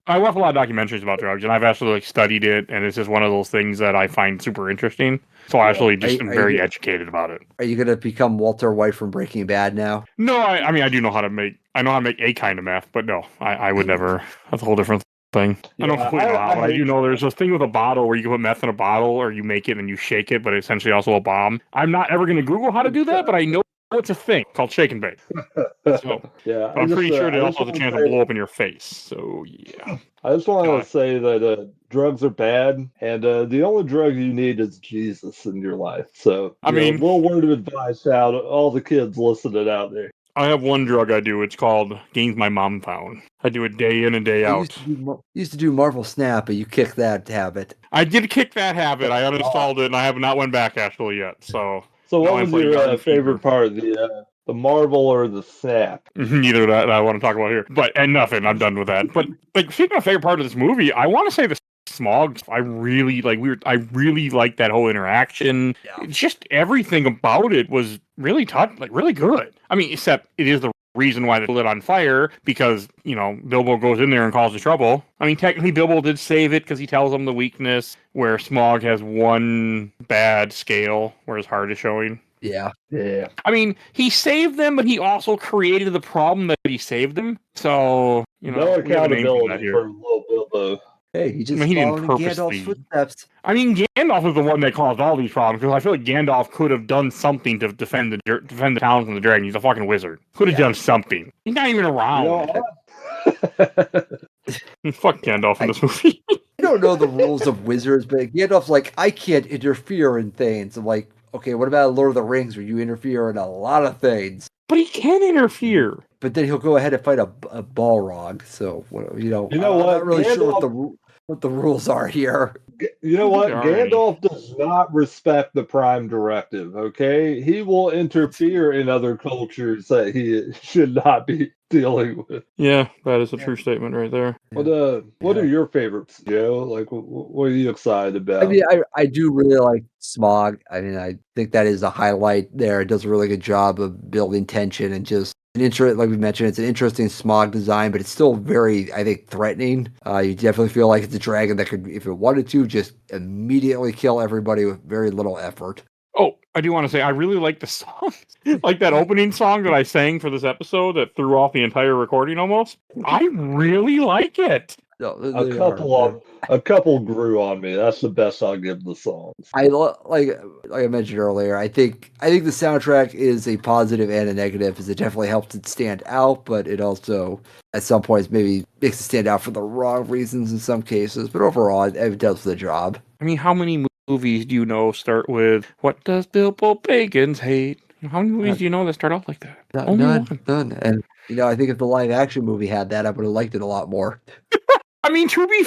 I watch a lot of documentaries about drugs, and I've actually like studied it, and it's just one of those things that I find super interesting. So I actually just am very educated about it. Are you going to become Walter White from Breaking Bad now? No, I mean I do know how to make. I know how to make a kind of meth, but no, I would never. That's a whole different thing. I don't Yeah, completely know how, but I hate- do know there's this thing with a bottle where you can put meth in a bottle, or you make it and you shake it, but it's essentially also a bomb. I'm not ever going to Google how to do that, but I know it's a thing called shake and bake. So, yeah, but I'm pretty sure they I also have the chance to blow up in your face. So yeah. I just want God. to say that drugs are bad, and the only drug you need is Jesus in your life. So, I mean- a little word of advice out to all the kids listening out there. I have one drug I do. It's called Games My Mom Found. I do it day in and day You out. used to do Marvel Snap, but you kicked that habit. I did kick that habit. I uninstalled it, and I have not went back actually yet. So So, Now what I was play your Garden favorite Fever. part, the Marvel or the Snap? neither of that I want to talk about here. But and nothing. I'm done with that. But like speaking of favorite part of this movie, I want to say the smog. I really like. I really like that whole interaction. Yeah. It's just everything about it was really really good. I mean, except it is the reason why they lit on fire because Bilbo goes in there and calls the trouble. I mean, technically Bilbo did save it because he tells him the weakness where Smog has one bad scale where his heart is showing. Yeah. Yeah. I mean, he saved them, but he also created the problem that he saved them. So, No we have a name for that accountability here. for little Bilbo. Hey, he just I mean, he didn't followed in Gandalf's purposely- footsteps. I mean, Gandalf is the one that caused all these problems because I feel like Gandalf could have done something to defend the town from the dragon. He's a fucking wizard. Could have done something. He's not even around. Fuck Gandalf in this movie. I don't know the rules of wizards, but Gandalf's like, I can't interfere in things. I'm like, okay, what about Lord of the Rings where you interfere in a lot of things? But he can interfere. But then he'll go ahead and fight a Balrog. So, You know I'm what? not really sure Gandalf- what the rules are here. You know what? Alrighty. Gandalf does not respect the Prime Directive, okay? He will interfere in other cultures that he should not be dealing with. Yeah, that is a true statement right there. What are your favorites, Joe? Like, what are you excited about? I mean, I do really like Smog. I mean, I think that is a highlight there. It does a really good job of building tension and just like we mentioned, it's an interesting Smog design, but it's still very, I think, threatening. You definitely feel like it's a dragon that could, if it wanted to, just immediately kill everybody with very little effort. Oh, I do want to say I really like the song, like that opening song that I sang for this episode that threw off the entire recording almost. I really like it. No, A couple grew on me. That's the best I'll give the songs. Like I mentioned earlier. I think the soundtrack is a positive and a negative, as it definitely helps it stand out, but it also at some points maybe makes it stand out for the wrong reasons in some cases. But overall, it does the job. I mean, how many movies do you know start with "What does Bilbo Baggins hate"? How many movies do you know that start off like that? Only one. None. And I think if the live action movie had that, I would have liked it a lot more. I mean, to be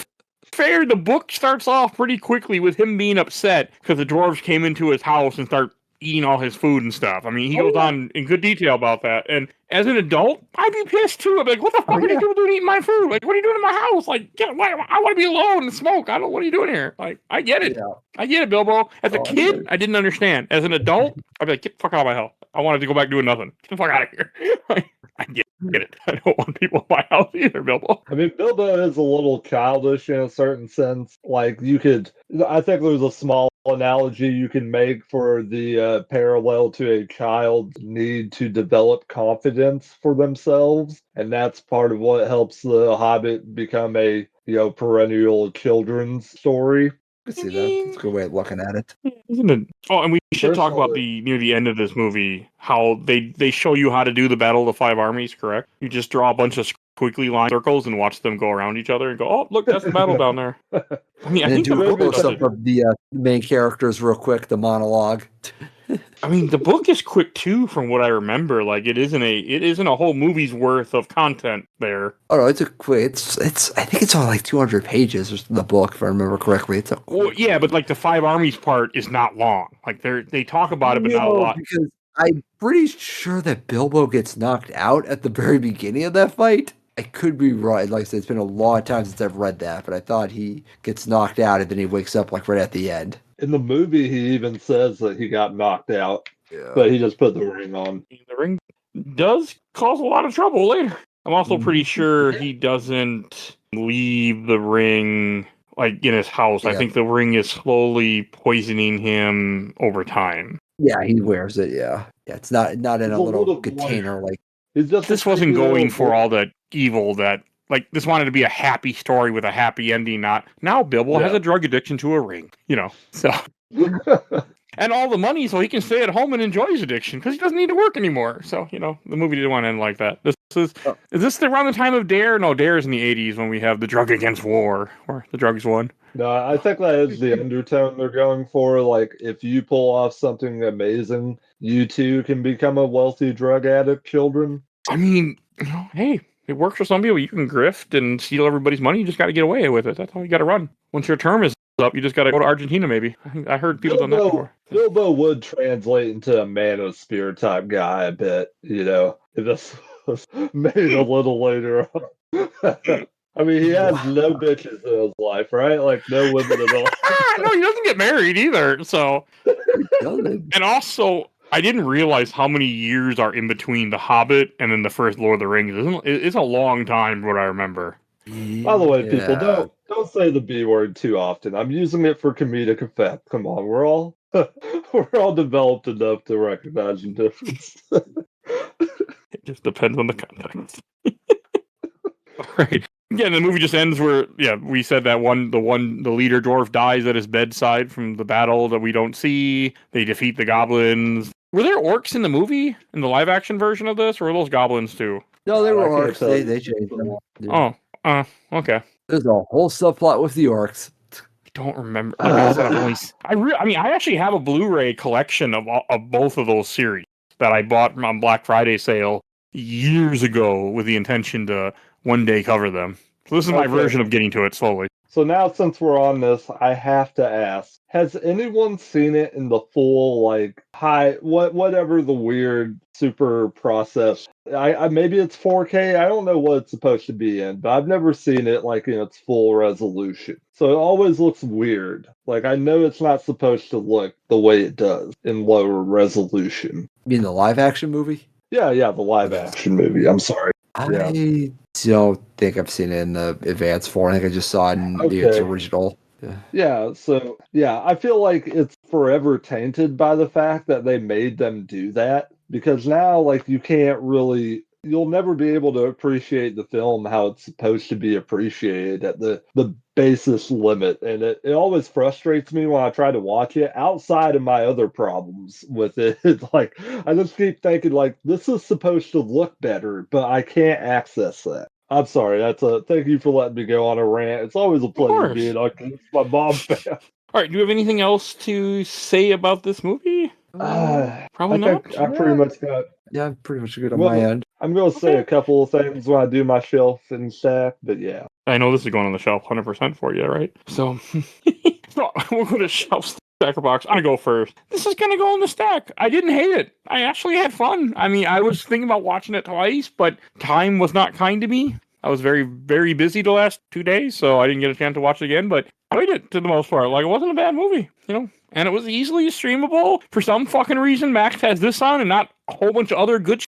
fair, the book starts off pretty quickly with him being upset because the dwarves came into his house and start eating all his food and stuff. I mean, he goes on in good detail about that. And as an adult, I'd be pissed too. I'd be like, what the fuck are you doing eating my food? Like, what are you doing in my house? Like, I want to be alone and smoke. What are you doing here? Like, I get it. Yeah. I get it, Bilbo. As a kid, I didn't understand. As an adult, I'd be like, get the fuck out of my house. I wanted to go back doing nothing. Get the fuck out of here. I get it. I don't want people in my house either, Bilbo. I mean, Bilbo is a little childish in a certain sense. Like, I think there's a small analogy you can make for the parallel to a child's need to develop confidence for themselves. And that's part of what helps The Hobbit become a, perennial children's story. I see that. That's a good way of looking at it. Isn't it? Oh, and we should talk about Personally- near the end of this movie how they show you how to do the Battle of the Five Armies. Correct? You just draw a bunch of squiggly line circles and watch them go around each other and go, oh, look, that's the battle down there. I mean, I And then think the do a book close does up it. of the main characters real quick, the monologue. I mean, the book is quick too, from what I remember. Like, it isn't a whole movie's worth of content there. Oh no, it's a quick. It's. I think it's on like 200 pages. Or the book, if I remember correctly. It's a. Well, yeah, but like the Five Armies part is not long. Like they talk about it, but not a lot. Because I'm pretty sure that Bilbo gets knocked out at the very beginning of that fight. I could be right. Like I said, it's been a long time since I've read that, but I thought he gets knocked out and then he wakes up like right at the end. In the movie, he even says that he got knocked out, Yeah. but he just put the ring on. The ring does cause a lot of trouble later. I'm also pretty sure he doesn't leave the ring like in his house. I Yeah. think the ring is slowly poisoning him over time. Yeah, he wears it. Yeah, it's not in It's a a little little container like. He's just This wasn't going for all the evil that like this wanted to be a happy story with a happy ending, not now Bilbo has Yeah. a drug addiction to a ring, So and all the money so he can stay at home and enjoy his addiction because he doesn't need to work anymore. So, the movie didn't want to end like that. Is this around the time of Dare? No, Dare is in the 80s when we have the drug against war, or the drugs won. No, I think that is the undertone they're going for. Like, if you pull off something amazing, you too can become a wealthy drug addict, children. I mean, hey, it works for some people. You can grift and steal everybody's money. You just got to get away with it. That's how you got to run. Once your term is up, you just got to go to Argentina, maybe. I heard people done that before. Bilbo would translate into a Manosphere type guy a bit, if this was made a little later on. I mean, he has no bitches in his life, right? Like, no women at all. No, he doesn't get married either. So, and also, I didn't realize how many years are in between The Hobbit and then the first Lord of the Rings. It's a long time, what I remember. By the way, people, don't say the B word too often. I'm using it for comedic effect. Come on, we're all developed enough to recognize the difference. It just depends on the context. All right. Yeah, the movie just ends where, we said that the leader dwarf dies at his bedside from the battle that we don't see. They defeat the goblins. Were there orcs in the movie, in the live action version of this, or were those goblins too? No, they were I can't orcs. tell They changed them. Yeah. Oh, okay. There's a whole subplot with the orcs. I don't remember. Like I said, I actually have a Blu-ray collection of both of those series that I bought on Black Friday sale years ago with the intention to one day cover them. So this is my version of getting to it slowly. So now, since we're on this, I have to ask: has anyone seen it in the full, like whatever the weird super process? I maybe it's 4K. I don't know what it's supposed to be in, but I've never seen it like in its full resolution. So it always looks weird. Like, I know it's not supposed to look the way it does in lower resolution. You mean the live action movie? Yeah, the live action movie. I'm sorry. I don't think I've seen it in the advanced form. I think I just saw it in its original. Yeah, so I feel like it's forever tainted by the fact that they made them do that, because now, like, you'll never be able to appreciate the film how it's supposed to be appreciated at the basis limit, and it always frustrates me when I try to watch it outside of my other problems with it. It's like, I just keep thinking, like, this is supposed to look better, but I can't access that. I'm sorry. Thank you for letting me go on a rant. It's always a pleasure being on my mom fan. All right. Do you have anything else to say about this movie? Probably not. I pretty much got. Yeah, I'm pretty much good on my end. I'm going to say a couple of things when I do my shelf and stack, but yeah. I know this is going on the shelf 100% for you, right? So, we'll go to shelf stacker box. I'm going to go first. This is going to go in the stack. I didn't hate it. I actually had fun. I mean, I was thinking about watching it twice, but time was not kind to me. I was very, very busy the last 2 days, so I didn't get a chance to watch it again, but I liked it to the most part. Like, it wasn't a bad movie, And it was easily streamable. For some fucking reason, Max has this on and not a whole bunch of other good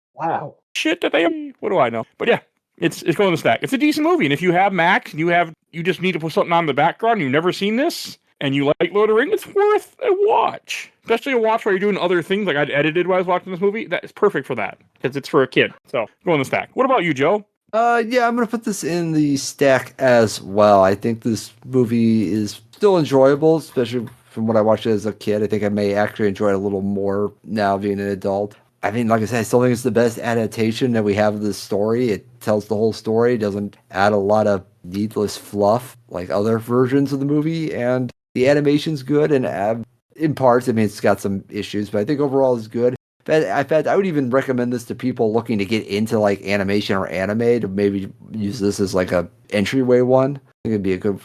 shit that they... What do I know? But yeah, it's going in the stack. It's a decent movie, and if you have Max, and you just need to put something on in the background, and you've never seen this, and you like Lord of the Rings, it's worth a watch. Especially a watch where you're doing other things, like I'd edited while I was watching this movie. That is perfect for that, because it's for a kid. So, go in the stack. What about you, Joe? Yeah, I'm gonna put this in the stack as well. I think this movie is still enjoyable, especially from what I watched as a kid. I think I may actually enjoy it a little more now being an adult. I mean, like I said, I still think it's the best adaptation that we have of this story. It tells the whole story, doesn't add a lot of needless fluff like other versions of the movie, and the animation's good and in parts. I mean, it's got some issues, but I think overall it's good. But in fact, I would even recommend this to people looking to get into like animation or anime to maybe use this as like a entryway one. I think it'd be a good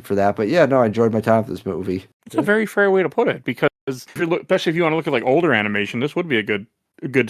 for that. But yeah, no, I enjoyed my time with this movie. It's a very fair way to put it, because if you look, especially if you want to look at like older animation, this would be a good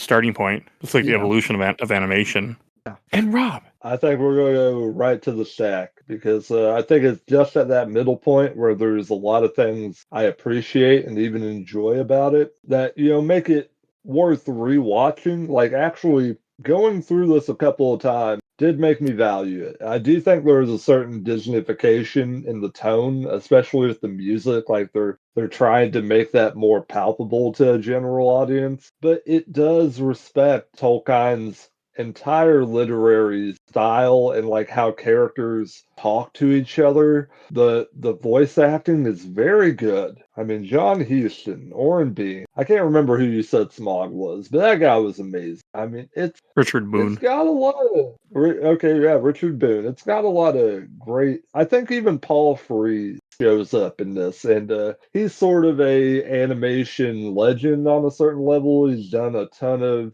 starting point. It's like the evolution of animation. Yeah. And Rob, I think we're going to go right to the stack because I think it's just at that middle point where there's a lot of things I appreciate and even enjoy about it that, make it worth rewatching. Like actually going through this a couple of times did make me value it. I do think there is a certain Disneyfication in the tone, especially with the music. Like they're trying to make that more palpable to a general audience, but it does respect Tolkien's entire literary style and like how characters talk to each other. The voice acting is very good. I mean, John Huston, Oren Bean. I can't remember who you said Smog was, but that guy was amazing. I mean, Richard Boone. It's got a lot of Richard Boone. It's got a lot of great. I think even Paul Frees shows up in this, and he's sort of a animation legend on a certain level. He's done a ton of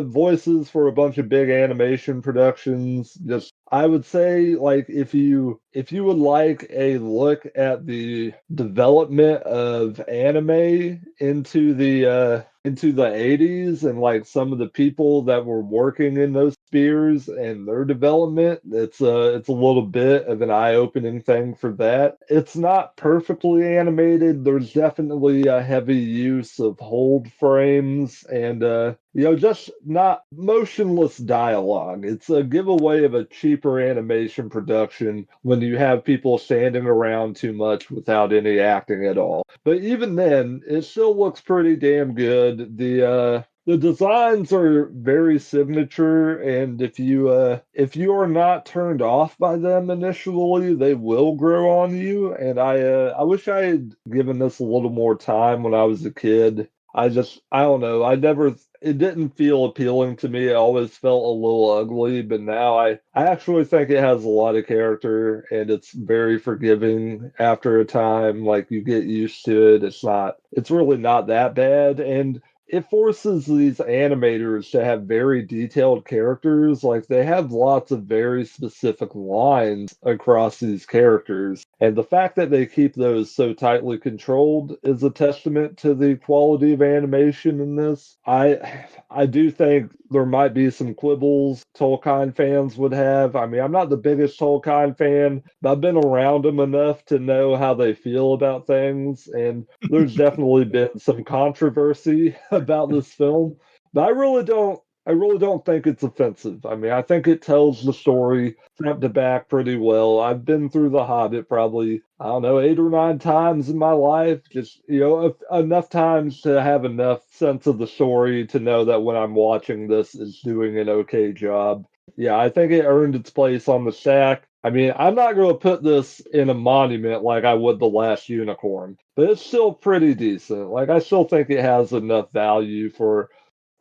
voices for a bunch of big animation productions. Just I would say, like, if you would like a look at the development of anime into the 80s and like some of the people that were working in those spheres and their development, it's a little bit of an eye-opening thing for that. It's not perfectly animated. There's definitely a heavy use of hold frames and just not motionless dialogue. It's a giveaway of a cheaper animation production when you have people standing around too much without any acting at all. But even then, it still looks pretty damn good. The designs are very signature, and if you are not turned off by them initially, they will grow on you. And I wish I had given this a little more time when I was a kid. I don't know. It didn't feel appealing to me. It always felt a little ugly, but now I actually think it has a lot of character and it's very forgiving after a time. Like you get used to it. It's really not that bad. And it forces these animators to have very detailed characters. Like they have lots of very specific lines across these characters. And the fact that they keep those so tightly controlled is a testament to the quality of animation in this. I do think there might be some quibbles Tolkien fans would have. I mean, I'm not the biggest Tolkien fan, but I've been around them enough to know how they feel about things. And there's definitely been some controversy about this film, but I really don't think it's offensive. I mean, I think it tells the story front to back pretty well. I've been through The Hobbit probably, I don't know, 8 or 9 times in my life. Just, enough times to have enough sense of the story to know that when I'm watching this, it's doing an okay job. Yeah, I think it earned its place on the stack. I mean, I'm not going to put this in a monument like I would The Last Unicorn, but it's still pretty decent. Like, I still think it has enough value for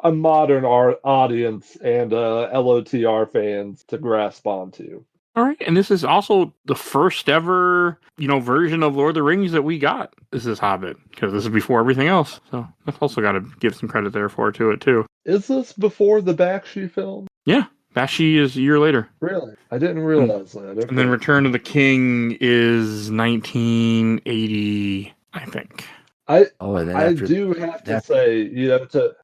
a modern art audience and LOTR fans to grasp onto. All right, and this is also the first ever, version of Lord of the Rings that we got. This is Hobbit, because this is before everything else. So I've also got to give some credit there for it too. Is this before the Bakshi film? Yeah, Bakshi is a year later. Really? I didn't realize that. Okay. And then Return of the King is 1980, I think. I do have to say,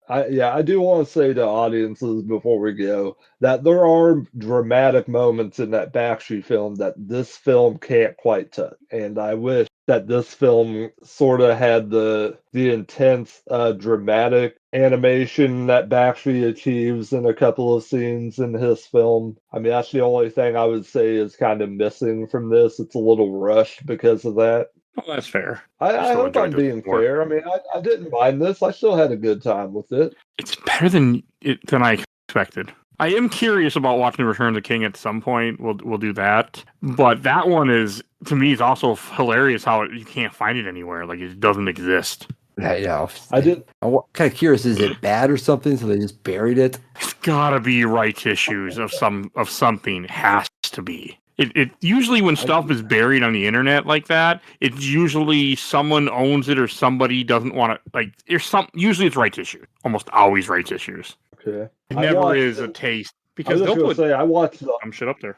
I do want to say to audiences before we go that there are dramatic moments in that Bakshi film that this film can't quite touch. And I wish that this film sort of had the intense, dramatic animation that Bakshi achieves in a couple of scenes in his film. I mean, that's the only thing I would say is kind of missing from this. It's a little rushed because of that. Oh, that's fair. I hope I'm being fair. I mean, I didn't mind this. I still had a good time with it. It's better than I expected. I am curious about watching Return of the King at some point. We'll do that. But that one is, to me, is also hilarious how you can't find it anywhere. Like, it doesn't exist. I know. I'm kind of curious. Is it bad or something? So they just buried it. It's gotta be rights issues of something. It has to be. It usually when stuff is buried on the internet like that, it's usually someone owns it or somebody doesn't want to, like, usually it's rights issues. Almost always rights issues. Okay. It never is a taste. Because I watched dumb shit up there.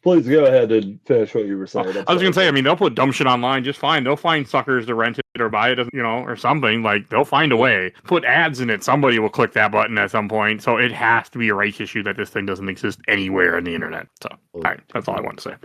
Please go ahead and finish what you were saying. I was gonna say, I mean, they'll put dumb shit online just fine. They'll find suckers to rent it or buy it, or something. Like, they'll find a way. Put ads in it. Somebody will click that button at some point. So it has to be a rights issue that this thing doesn't exist anywhere on the internet. So, all right, that's all I want to say.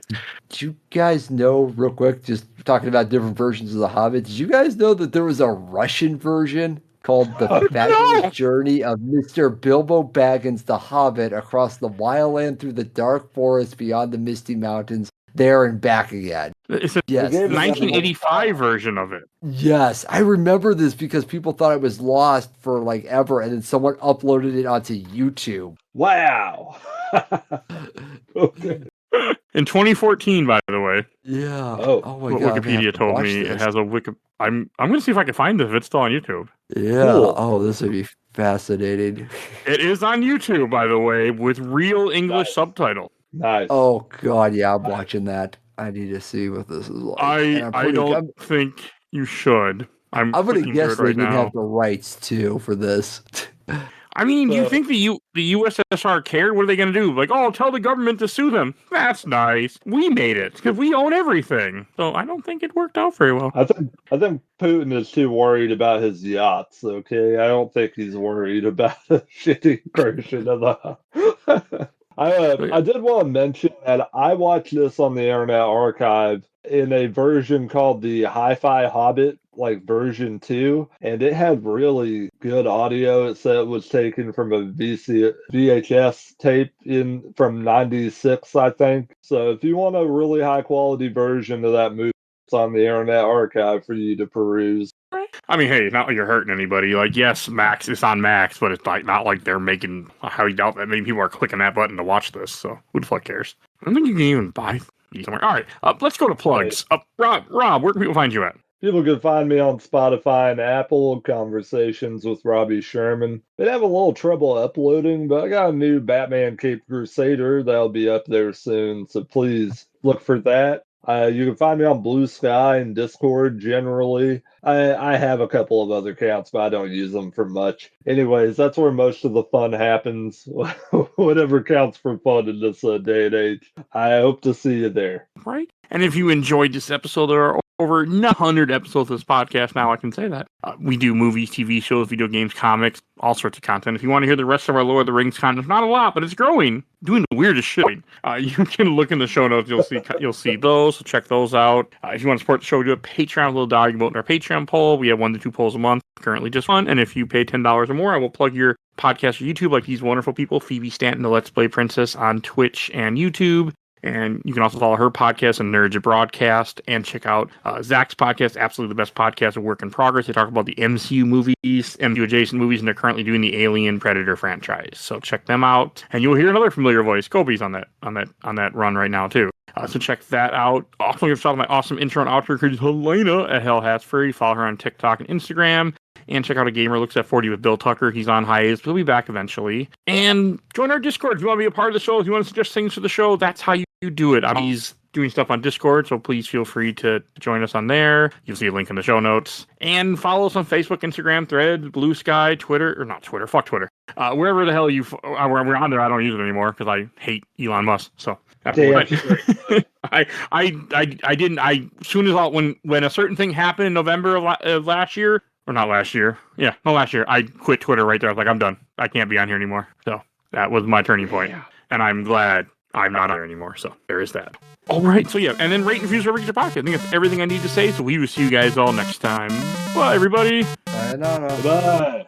Did you guys know, real quick, just talking about different versions of The Hobbit, did you guys know that there was a Russian version called The Fabulous Journey of Mr. Bilbo Baggins the Hobbit across the wild land through the dark forest beyond the misty mountains, there and back again? It's a Yes. 1985 version of it. Yes, I remember this because people thought it was lost for like ever, and then someone uploaded it onto YouTube. Wow. Okay. In 2014, by the way. Yeah. Oh. My What God, Wikipedia told me this. it has a wiki. I'm gonna see if I can find this if it's still on YouTube. Yeah. Cool. Oh, this would be fascinating. It is on YouTube, by the way, with real English Nice. subtitle. Nice. Oh God, yeah, I'm watching that. I need to see what this is like. And I don't think you should. I'm gonna clicking guess through they it right didn't now. have the rights too for this. I mean, you So- think the USSR cared? What are they going to do? Like, oh, tell the government to sue them. That's nice. We made it because we own everything. So I don't think it worked out very well. I think Putin is too worried about his yachts. Okay, I don't think he's worried about a shitty version of the. I did want to mention that I watched this on the Internet Archive in a version called the Hi-Fi Hobbit, like version 2, and it had really good audio. It said it was taken from a VHS tape from '96, I think. So if you want a really high quality version of that movie, it's on the Internet Archive for you to peruse. I mean, hey, it's not like you're hurting anybody. Like, yes, Max, it's on Max, but it's like not like they're making. I highly doubt that many people are clicking that button to watch this. So who the fuck cares? I don't think you can even buy these somewhere. All right, let's go to plugs. Rob, where can people find you at? People can find me on Spotify and Apple, Conversations with Robbie Sherman. Been having a little trouble uploading, but I got a new Batman Cape Crusader that'll be up there soon, so please look for that. You can find me on Blue Sky and Discord generally. I have a couple of other accounts, but I don't use them for much. Anyways, that's where most of the fun happens. Whatever counts for fun in this day and age. I hope to see you there. Right. And if you enjoyed this episode, there are over 100 episodes of this podcast now, I can say that. We do movies, TV shows, video games, comics, all sorts of content. If you want to hear the rest of our Lord of the Rings content, not a lot, but it's growing, doing the weirdest shit. You can look in the show notes, you'll see those, so check those out. If you want to support the show, we do a Patreon, little dog, you vote in our Patreon poll. We have 1 to 2 polls a month, currently just one, and if you pay $10 or more, I will plug your podcast or YouTube like these wonderful people, Phoebe Stanton, the Let's Play Princess on Twitch and YouTube. And you can also follow her podcast and Nerds Broadcast and check out Zach's podcast, absolutely the best podcast of Work in Progress. They talk about the MCU movies, MCU adjacent movies, and they're currently doing the Alien Predator franchise. So check them out, and you'll hear another familiar voice. Kobe's on that run right now too. So check that out. Also, give a shout out to my awesome intro and outro creator Helena at Hell Hats Free. Follow her on TikTok and Instagram. And check out A Gamer Looks at 40 with Bill Tucker. He's on hiatus, but he'll be back eventually. And join our Discord if you want to be a part of the show. If you want to suggest things for the show, that's how you do it. He's doing stuff on Discord, so please feel free to join us on there. You'll see a link in the show notes. And follow us on Facebook, Instagram, Threads, Blue Sky, Twitter, or not Twitter, fuck Twitter. Wherever the hell we're on there, I don't use it anymore because I hate Elon Musk. So when a certain thing happened in November of last year, or not last year. Yeah, no, last year. I quit Twitter right there. I was like, I'm done. I can't be on here anymore. So that was my turning point. And I'm glad I'm not on here anymore. So there is that. All right. So yeah. And then rate and reviews wherever you get your podcast. I think that's everything I need to say. So we will see you guys all next time. Bye, everybody. Sayonara. Bye.